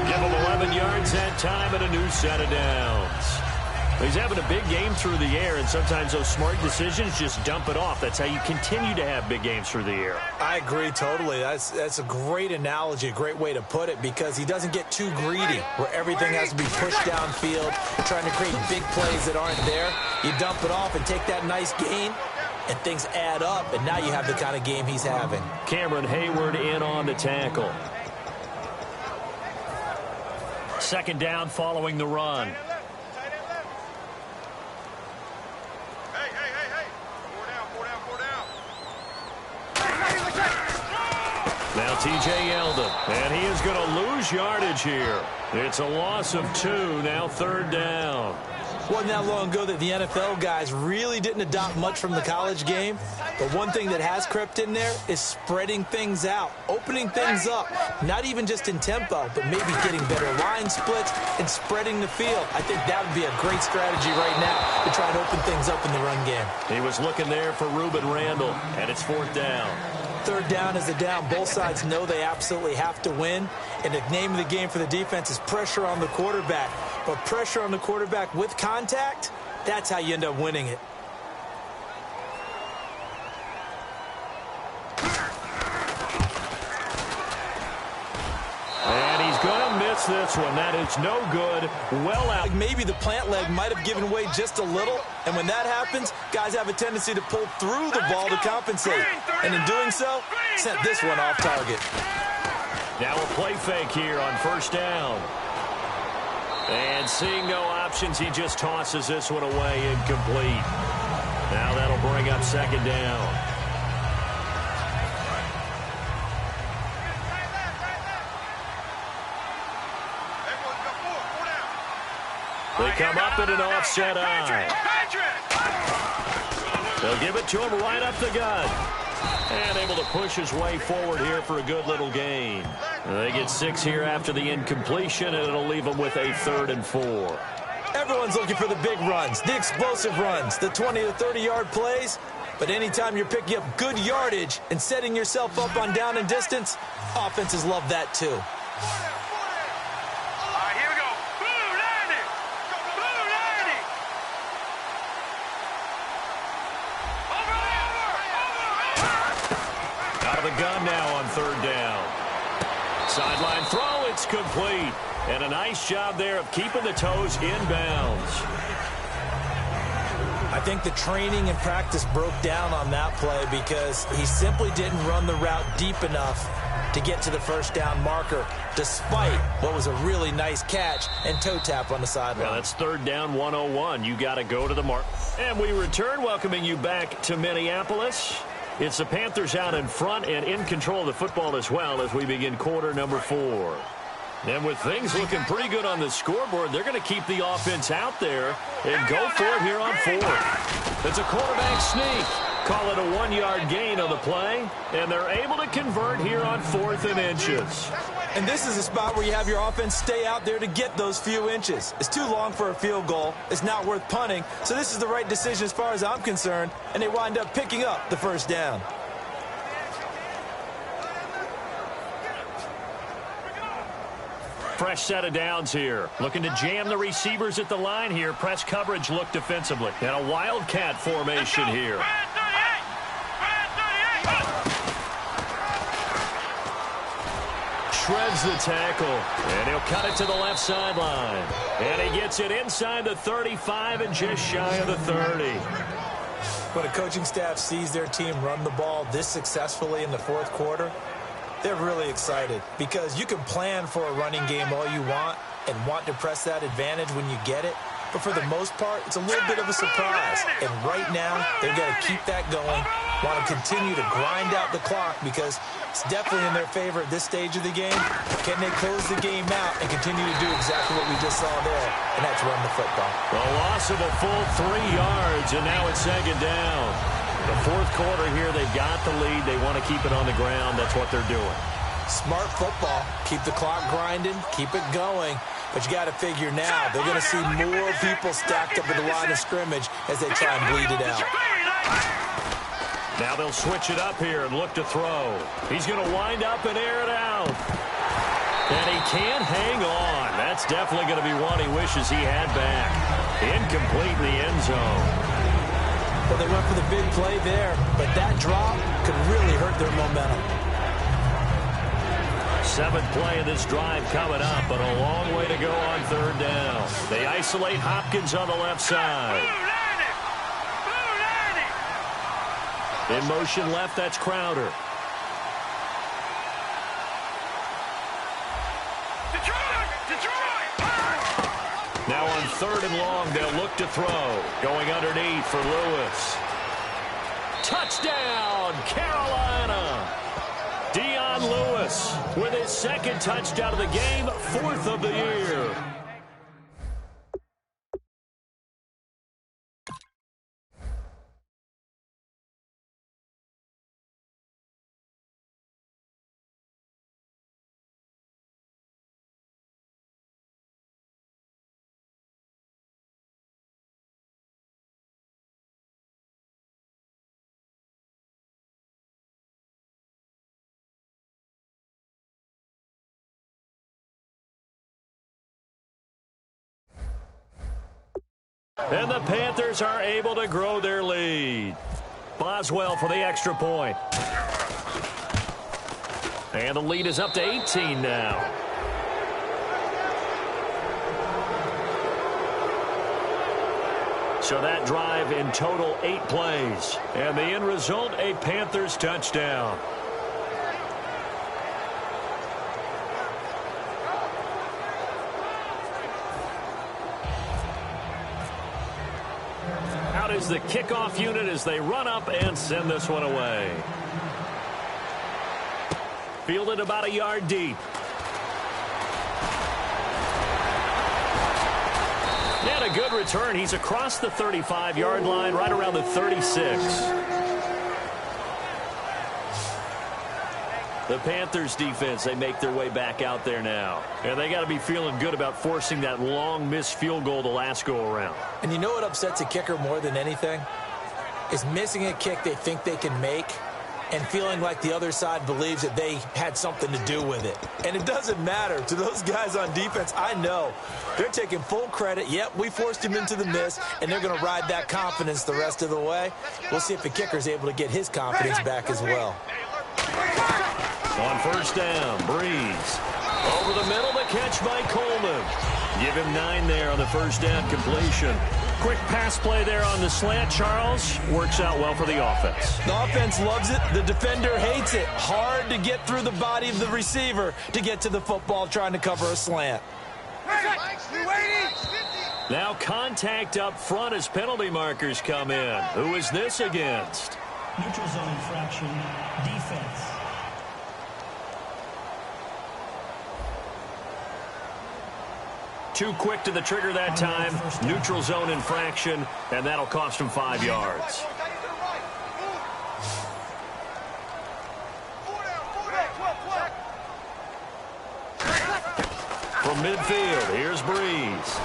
Give him 11 yards that time and a new set of downs. He's having a big game through the air, and sometimes those smart decisions just dump it off. That's how you continue to have big games through the air. I agree totally. That's a great analogy, a great way to put it, because he doesn't get too greedy where everything has to be pushed downfield, trying to create big plays that aren't there. You dump it off and take that nice gain, and things add up, and now you have the kind of game he's having. Cameron Hayward in on the tackle. Second down following the run. Now T.J. Yeldon, and he is going to lose yardage here. It's a loss of 2, now third down. Wasn't that long ago that the NFL guys really didn't adopt much from the college game, but one thing that has crept in there is spreading things out, opening things up, not even just in tempo, but maybe getting better line splits and spreading the field. I think that would be a great strategy right now to try and open things up in the run game. He was looking there for Reuben Randall, and it's fourth down. Third down is a down. Both sides know they absolutely have to win, and the name of the game for the defense is pressure on the quarterback. But pressure on the quarterback with contact, that's how you end up winning it. And he's going to miss this one. That is no good. Well out. Maybe the plant leg might have given way just a little, and when that happens, guys have a tendency to pull through the ball to compensate. And in doing so, sent this one off target. Now a play fake here on first down. And seeing no options, he just tosses this one away, incomplete. Now that'll bring up second down. They come up in an offset eye. They'll give it to him right up the gut. And able to push his way forward here for a good little gain. They get 6 here after the incompletion, and it'll leave them with a 3rd and 4. Everyone's looking for the big runs, the explosive runs, the 20 to 30-yard plays. But anytime you're picking up good yardage and setting yourself up on down and distance, offenses love that too. The gun now on third down. Sideline throw, it's complete. And a nice job there of keeping the toes inbounds. I think the training and practice broke down on that play because he simply didn't run the route deep enough to get to the first down marker, despite what was a really nice catch and toe tap on the sideline. Well, that's third down 101. You got to go to the mark. And we return, welcoming you back to Minneapolis. It's the Panthers out in front and in control of the football as well as we begin quarter number 4. And with things looking pretty good on the scoreboard, they're going to keep the offense out there and go for it here on 4th. It's a quarterback sneak. Call it a 1-yard gain on the play, and they're able to convert here on 4th and inches. And this is a spot where you have your offense stay out there to get those few inches. It's too long for a field goal. It's not worth punting. So this is the right decision as far as I'm concerned, and they wind up picking up the first down. Fresh set of downs here. Looking to jam the receivers at the line here. Press coverage look defensively. And a wildcat formation here. Shreds the tackle. And he'll cut it to the left sideline. And he gets it inside the 35 and just shy of the 30. When a coaching staff sees their team run the ball this successfully in the 4th quarter, they're really excited because you can plan for a running game all you want and want to press that advantage when you get it. But for the most part, it's a little bit of a surprise. And right now, they've got to keep that going, want to continue to grind out the clock because it's definitely in their favor at this stage of the game. Can they close the game out and continue to do exactly what we just saw there, and that's run the football. A loss of a full 3 yards, and now it's second down. The 4th quarter here, they've got the lead. They want to keep it on the ground. That's what they're doing. Smart football. Keep the clock grinding. Keep it going. But you got to figure now, they're going to see more people stacked up at the line of scrimmage as they try and bleed it out. Now they'll switch it up here and look to throw. He's going to wind up and air it out. And he can't hang on. That's That's definitely going to be one he wishes he had back. Incomplete in the end zone. Well, they went for the big play there, but that drop could really hurt their momentum. 7th play of this drive coming up, but a long way to go on 3rd down. They isolate Hopkins on the left side. In motion left, that's Crowder. Now on 3rd and long, they'll look to throw. Going underneath for Lewis. Touchdown, Carolina! Dion Lewis with his 2nd touchdown of the game, 4th of the year. And the Panthers are able to grow their lead. Boswell for the extra point. And the lead is up to 18 now. So that drive in total 8 plays. And the end result, a Panthers touchdown. Out is the kickoff unit as they run up and send this one away. Fielded about a yard deep. And a good return. He's across the 35-yard line, right around the 36. The Panthers defense, they make their way back out there now. And they got to be feeling good about forcing that long missed field goal the last go-around. And you know what upsets a kicker more than anything? Is missing a kick they think they can make and feeling like the other side believes that they had something to do with it. And it doesn't matter. To those guys on defense, I know. They're taking full credit. Yep, we forced him into the miss, and they're going to ride that confidence the rest of the way. We'll see if the kicker's able to get his confidence back as well. On 1st down, Breeze. Over the middle, the catch by Coleman. Give him 9 there on the 1st down completion. Quick pass play there on the slant, Charles. Works out well for the offense. The offense loves it. The defender hates it. Hard to get through the body of the receiver to get to the football trying to cover a slant. Now contact up front as penalty markers come in. Who is this against? Neutral zone infraction, defense. Too quick to the trigger that time. Neutral zone infraction, and that'll cost him 5 yards. From midfield, here's Breeze.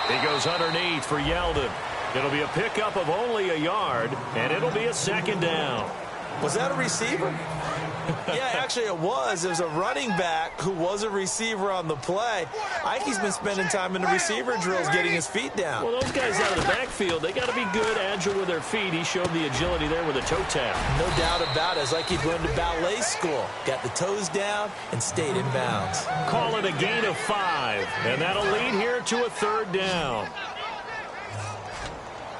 He goes underneath for Yeldon. It'll be a pickup of only a yard, and it'll be a 2nd down. Was that a receiver? Yeah, actually it was. It was a running back who was a receiver on the play. I think he's been spending time in the receiver drills getting his feet down. Well, those guys out of the backfield, they got to be good, agile with their feet. He showed the agility there with a toe tap. No doubt about it. It's like he'd went to ballet school. Got the toes down and stayed in bounds. Call it a gain of 5, and that'll lead here to a 3rd down.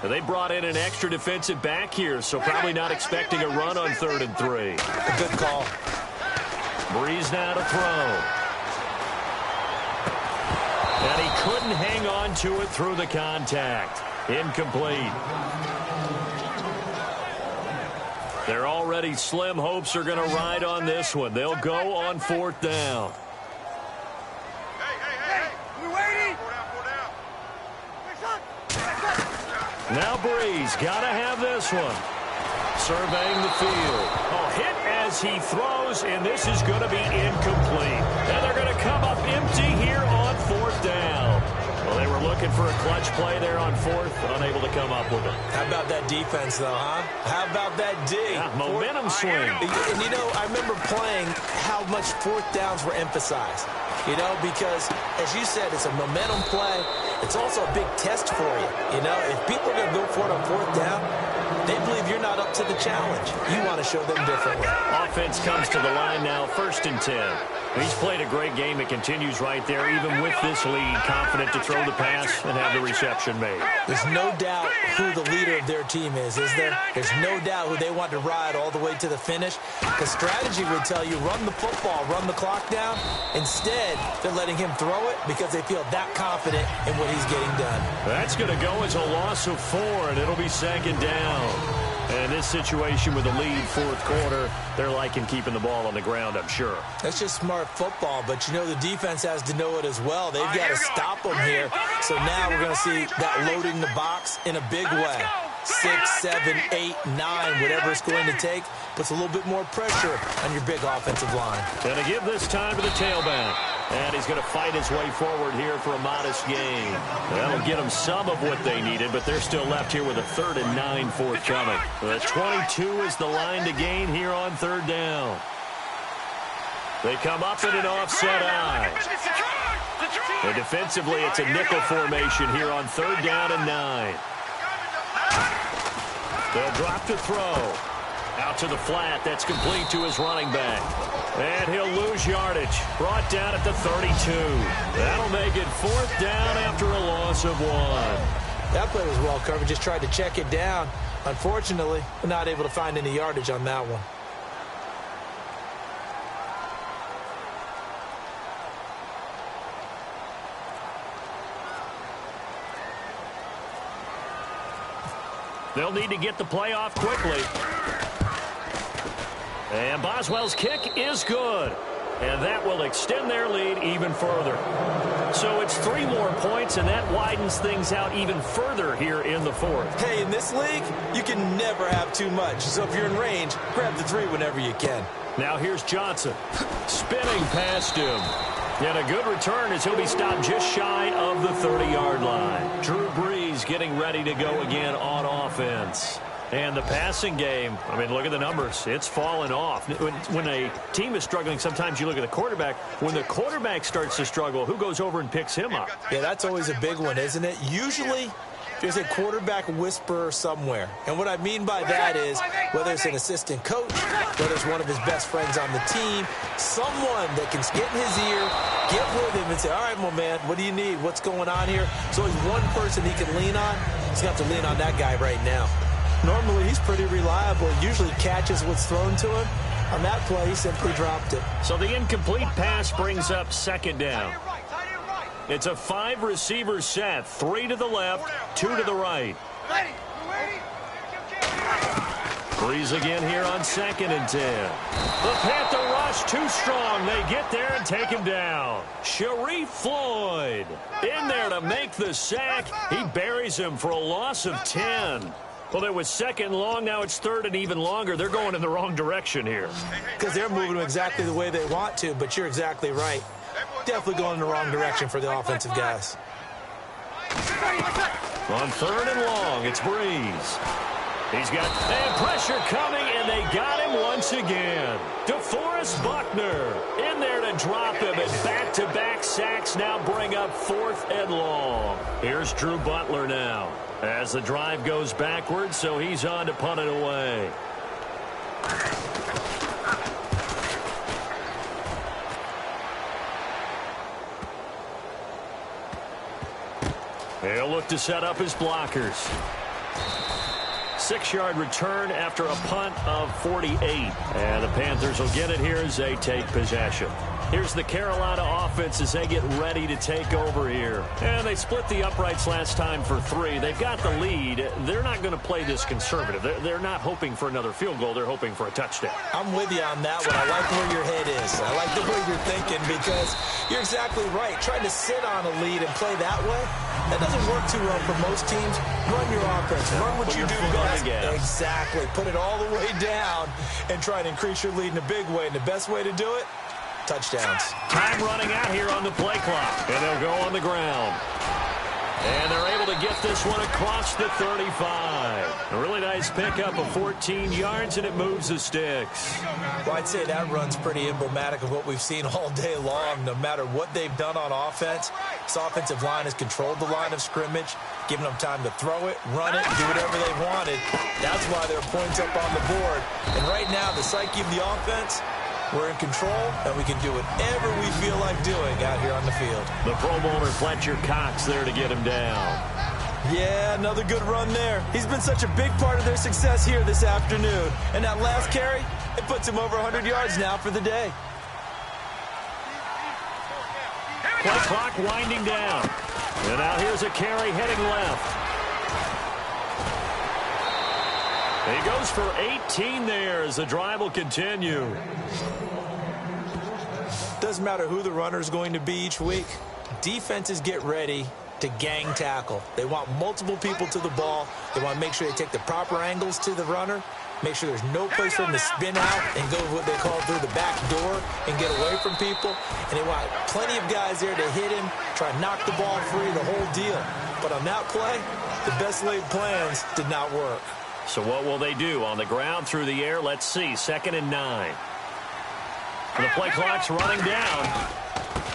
They brought in an extra defensive back here, so probably not expecting a run on 3rd and 3. A good call. Breeze now to throw. And he couldn't hang on to it through the contact. Incomplete. Their already slim hopes are going to ride on this one. They'll go on 4th down. Now Breeze got to have this one. Surveying the field. Oh, hit as he throws, and this is going to be incomplete. And they're going to come up empty here on 4th down. Well, they were looking for a clutch play there on 4th, unable to come up with it. How about that defense, though, huh? How about that D? Yeah, momentum swing. And, you know, I remember playing how much 4th downs were emphasized. You know, because, as you said, it's a momentum play. It's also a big test for you. You know, if people are going to go for it on fourth down, they believe you're not up to the challenge. You want to show them differently. Offense comes to the line now, 1st and 10. He's played a great game. It continues right there, even with this lead, confident to throw the pass and have the reception made. There's no doubt who the leader of their team is there? There's no doubt who they want to ride all the way to the finish. The strategy would tell you, run the football, run the clock down. Instead, they're letting him throw it because they feel that confident in what he's getting done. That's going to go as a loss of 4, and it'll be 2nd down. And this situation with the lead 4th quarter, they're liking keeping the ball on the ground, I'm sure. That's just smart football, but you know the defense has to know it as well. They've got to stop them here. So now we're going to see that loading the box in a big way. 6, 7, 8, 9, whatever it's going to take, puts a little bit more pressure on your big offensive line. Going to give this time to the tailback. And he's going to fight his way forward here for a modest gain. That'll get them some of what they needed, but they're still left here with a 3rd and 9 forthcoming. The 22 is the line to gain here on 3rd down. They come up in an offset eye. And defensively, it's a nickel formation here on 3rd down and 9. They'll drop to throw. Out to the flat. That's complete to his running back. And he'll lose yardage. Brought down at the 32. That'll make it 4th down after a loss of 1. That play was well covered. Just tried to check it down. Unfortunately, we're not able to find any yardage on that one. They'll need to get the play off quickly. And Boswell's kick is good. And that will extend their lead even further. So it's 3 more points, and that widens things out even further here in the 4th. Hey, in this league, you can never have too much. So if you're in range, grab the 3 whenever you can. Now here's Johnson. Spinning past him. And a good return as he'll be stopped just shy of the 30-yard line. Drew Brees getting ready to go again on offense. And the passing game, I mean, look at the numbers. It's fallen off. When a team is struggling, sometimes you look at the quarterback. When the quarterback starts to struggle, who goes over and picks him up? Yeah, that's always a big one, isn't it? Usually, there's a quarterback whisperer somewhere. And what I mean by that is, whether it's an assistant coach, whether it's one of his best friends on the team, someone that can get in his ear, get with him and say, all right, my man, what do you need? What's going on here? So there's one person he can lean on. He's got to lean on that guy right now. Normally, he's pretty reliable. Usually catches what's thrown to him. On that play, he simply dropped it. So the incomplete pass brings up 2nd down. It's a 5-receiver set. 3 to the left, 2 to the right. Brees again here on 2nd and 10. The Panther rush too strong. They get there and take him down. Sharif Floyd in there to make the sack. He buries him for a loss of 10. Well, it was 2nd and long. Now it's 3rd and even longer. They're going in the wrong direction here. Because they're moving exactly the way they want to, but you're exactly right. Definitely going in the wrong direction for the offensive guys. On 3rd and long, it's Brees. He's got pressure coming, and they got him once again. DeForest Buckner in there to drop him, and back-to-back sacks now bring up 4th and long. Here's Drew Butler now as the drive goes backwards, so he's on to punt it away. He'll look to set up his blockers. 6-yard return after a punt of 48. And the Panthers will get it here as they take possession. Here's the Carolina offense as they get ready to take over here. And they split the uprights last time for 3. They've got the lead. They're not going to play this conservative. They're not hoping for another field goal. They're hoping for a touchdown. I'm with you on that one. I like where your head is. I like the way you're thinking because you're exactly right. Trying to sit on a lead and play that way, that doesn't work too well for most teams. Run your offense. Run what you do best. Exactly. Put it all the way down and try to increase your lead in a big way. And the best way to do it, touchdowns. Time running out here on the play clock. And they'll go on the ground. And they're able to get this one across the 35. A really nice pickup of 14 yards, and it moves the sticks. Well, I'd say that run's pretty emblematic of what we've seen all day long. No matter what they've done on offense, this offensive line has controlled the line of scrimmage, giving them time to throw it, run it, do whatever they wanted. That's why there are points up on the board. And right now, the psyche of the offense, we're in control, and we can do whatever we feel like doing out here on the field. The Pro Bowler Fletcher Cox there to get him down. Yeah, another good run there. He's been such a big part of their success here this afternoon. And that last carry, it puts him over 100 yards now for the day. Play clock winding down. And now here's a carry heading left. He goes for 18 there as the drive will continue. Doesn't matter who the runner is going to be each week. Defenses get ready to gang tackle. They want multiple people to the ball. They want to make sure they take the proper angles to the runner, make sure there's no place for them to spin out and go what they call through the back door and get away from people. And they want plenty of guys there to hit him, try to knock the ball free, the whole deal. But on that play, the best laid plans did not work. So what will they do? On the ground, through the air, let's see. 2nd and 9. The play clock's running down.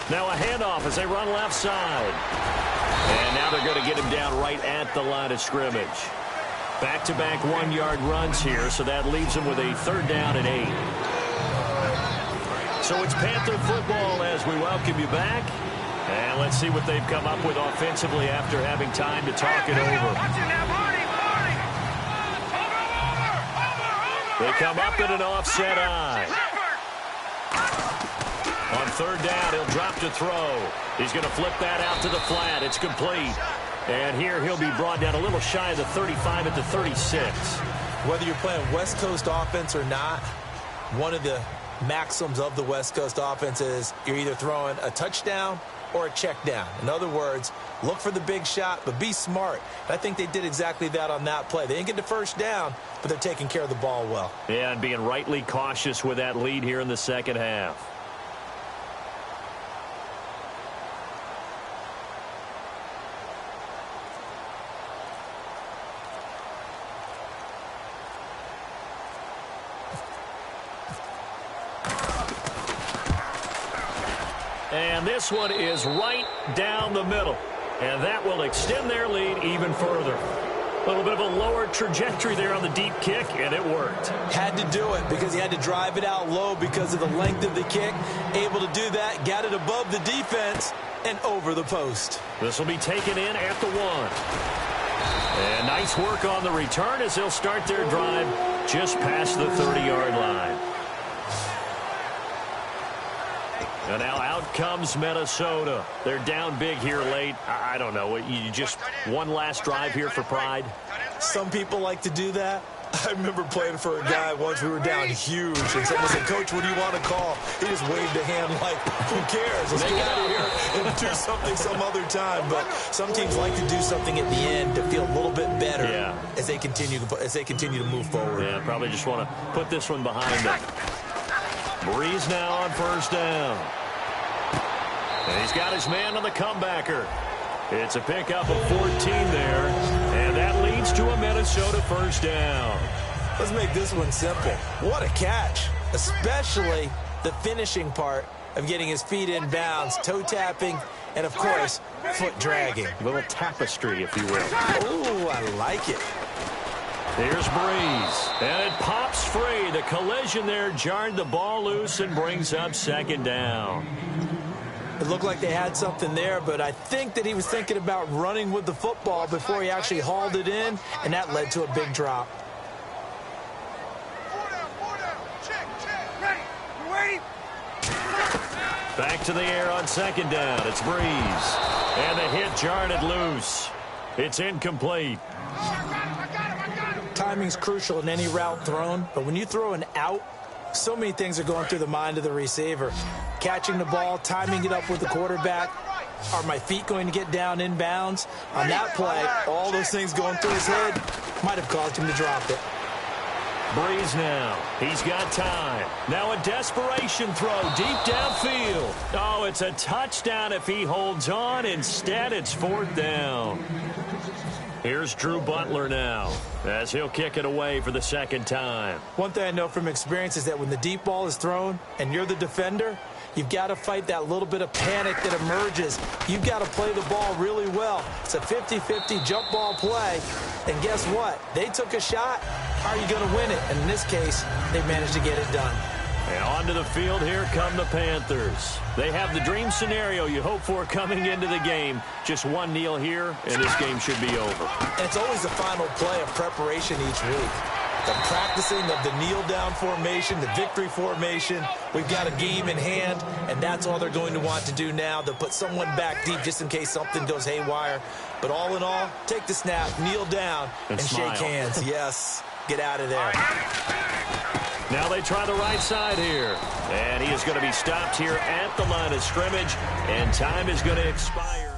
Now a handoff as they run left side. And now they're going to get him down right at the line of scrimmage. Back-to-back 1-yard runs here, so that leaves them with a 3rd down and 8. So it's Panther football as we welcome you back. And let's see what they've come up with offensively after having time to talk it over. They come up in an offset eye. On 3rd down, he'll drop to throw. He's going to flip that out to the flat. It's complete. And here he'll be brought down a little shy of the 35 at the 36. Whether you're playing West Coast offense or not, one of the maxims of the West Coast offense is you're either throwing a touchdown or a check down. In other words, look for the big shot, but be smart. And I think they did exactly that on that play. They didn't get the 1st down, but they're taking care of the ball well. Yeah, and being rightly cautious with that lead here in the 2nd half. And this one is right down the middle. And that will extend their lead even further. A little bit of a lower trajectory there on the deep kick, and it worked. Had to do it because he had to drive it out low because of the length of the kick. Able to do that, got it above the defense and over the post. This will be taken in at the 1. And nice work on the return as they'll start their drive just past the 30-yard line. And now out comes Minnesota. They're down big here late. I don't know. You just one last drive here for pride? Some people like to do that. I remember playing for a guy once. We were down huge. And someone said, Coach, what do you want to call? He just waved a hand like, who cares? Let's get out of here and do something some other time. But some teams like to do something at the end to feel a little bit better as they continue to move forward. Yeah, probably just want to put this one behind them. Breeze now on 1st down. And he's got his man on the comebacker. It's a pickup of 14 there. And that leads to a Minnesota 1st down. Let's make this one simple. What a catch. Especially the finishing part of getting his feet in bounds, toe tapping, and of course, foot dragging. A little tapestry, if you will. Oh, I like it. Here's Breeze, and it pops free. The collision there jarred the ball loose and brings up 2nd down. It looked like they had something there, but I think that he was thinking about running with the football before he actually hauled it in, and that led to a big drop. Back to the air on 2nd down. It's Breeze, and the hit jarred it loose. It's incomplete. Timing's crucial in any route thrown, but when you throw an out, so many things are going through the mind of the receiver. Catching the ball, timing it up with the quarterback. Are my feet going to get down in bounds? On that play, all those things going through his head might have caused him to drop it. Breeze now. He's got time. Now a desperation throw deep downfield. Oh, it's a touchdown if he holds on. Instead, it's 4th down. Here's Drew Butler now as he'll kick it away for the 2nd time. One thing I know from experience is that when the deep ball is thrown and you're the defender, you've got to fight that little bit of panic that emerges. You've got to play the ball really well. It's a 50-50 jump ball play. And guess what? They took a shot. How are you going to win it? And in this case, they managed to get it done. And onto the field, here come the Panthers. They have the dream scenario you hope for coming into the game. Just one kneel here, and this game should be over. And it's always the final play of preparation each week. The practicing of the kneel-down formation, the victory formation. We've got a game in hand, and that's all they're going to want to do now. They'll put someone back deep just in case something goes haywire. But all in all, take the snap, kneel down, and shake hands. Yes, get out of there. Now they try the right side here. And he is going to be stopped here at the line of scrimmage. And time is going to expire.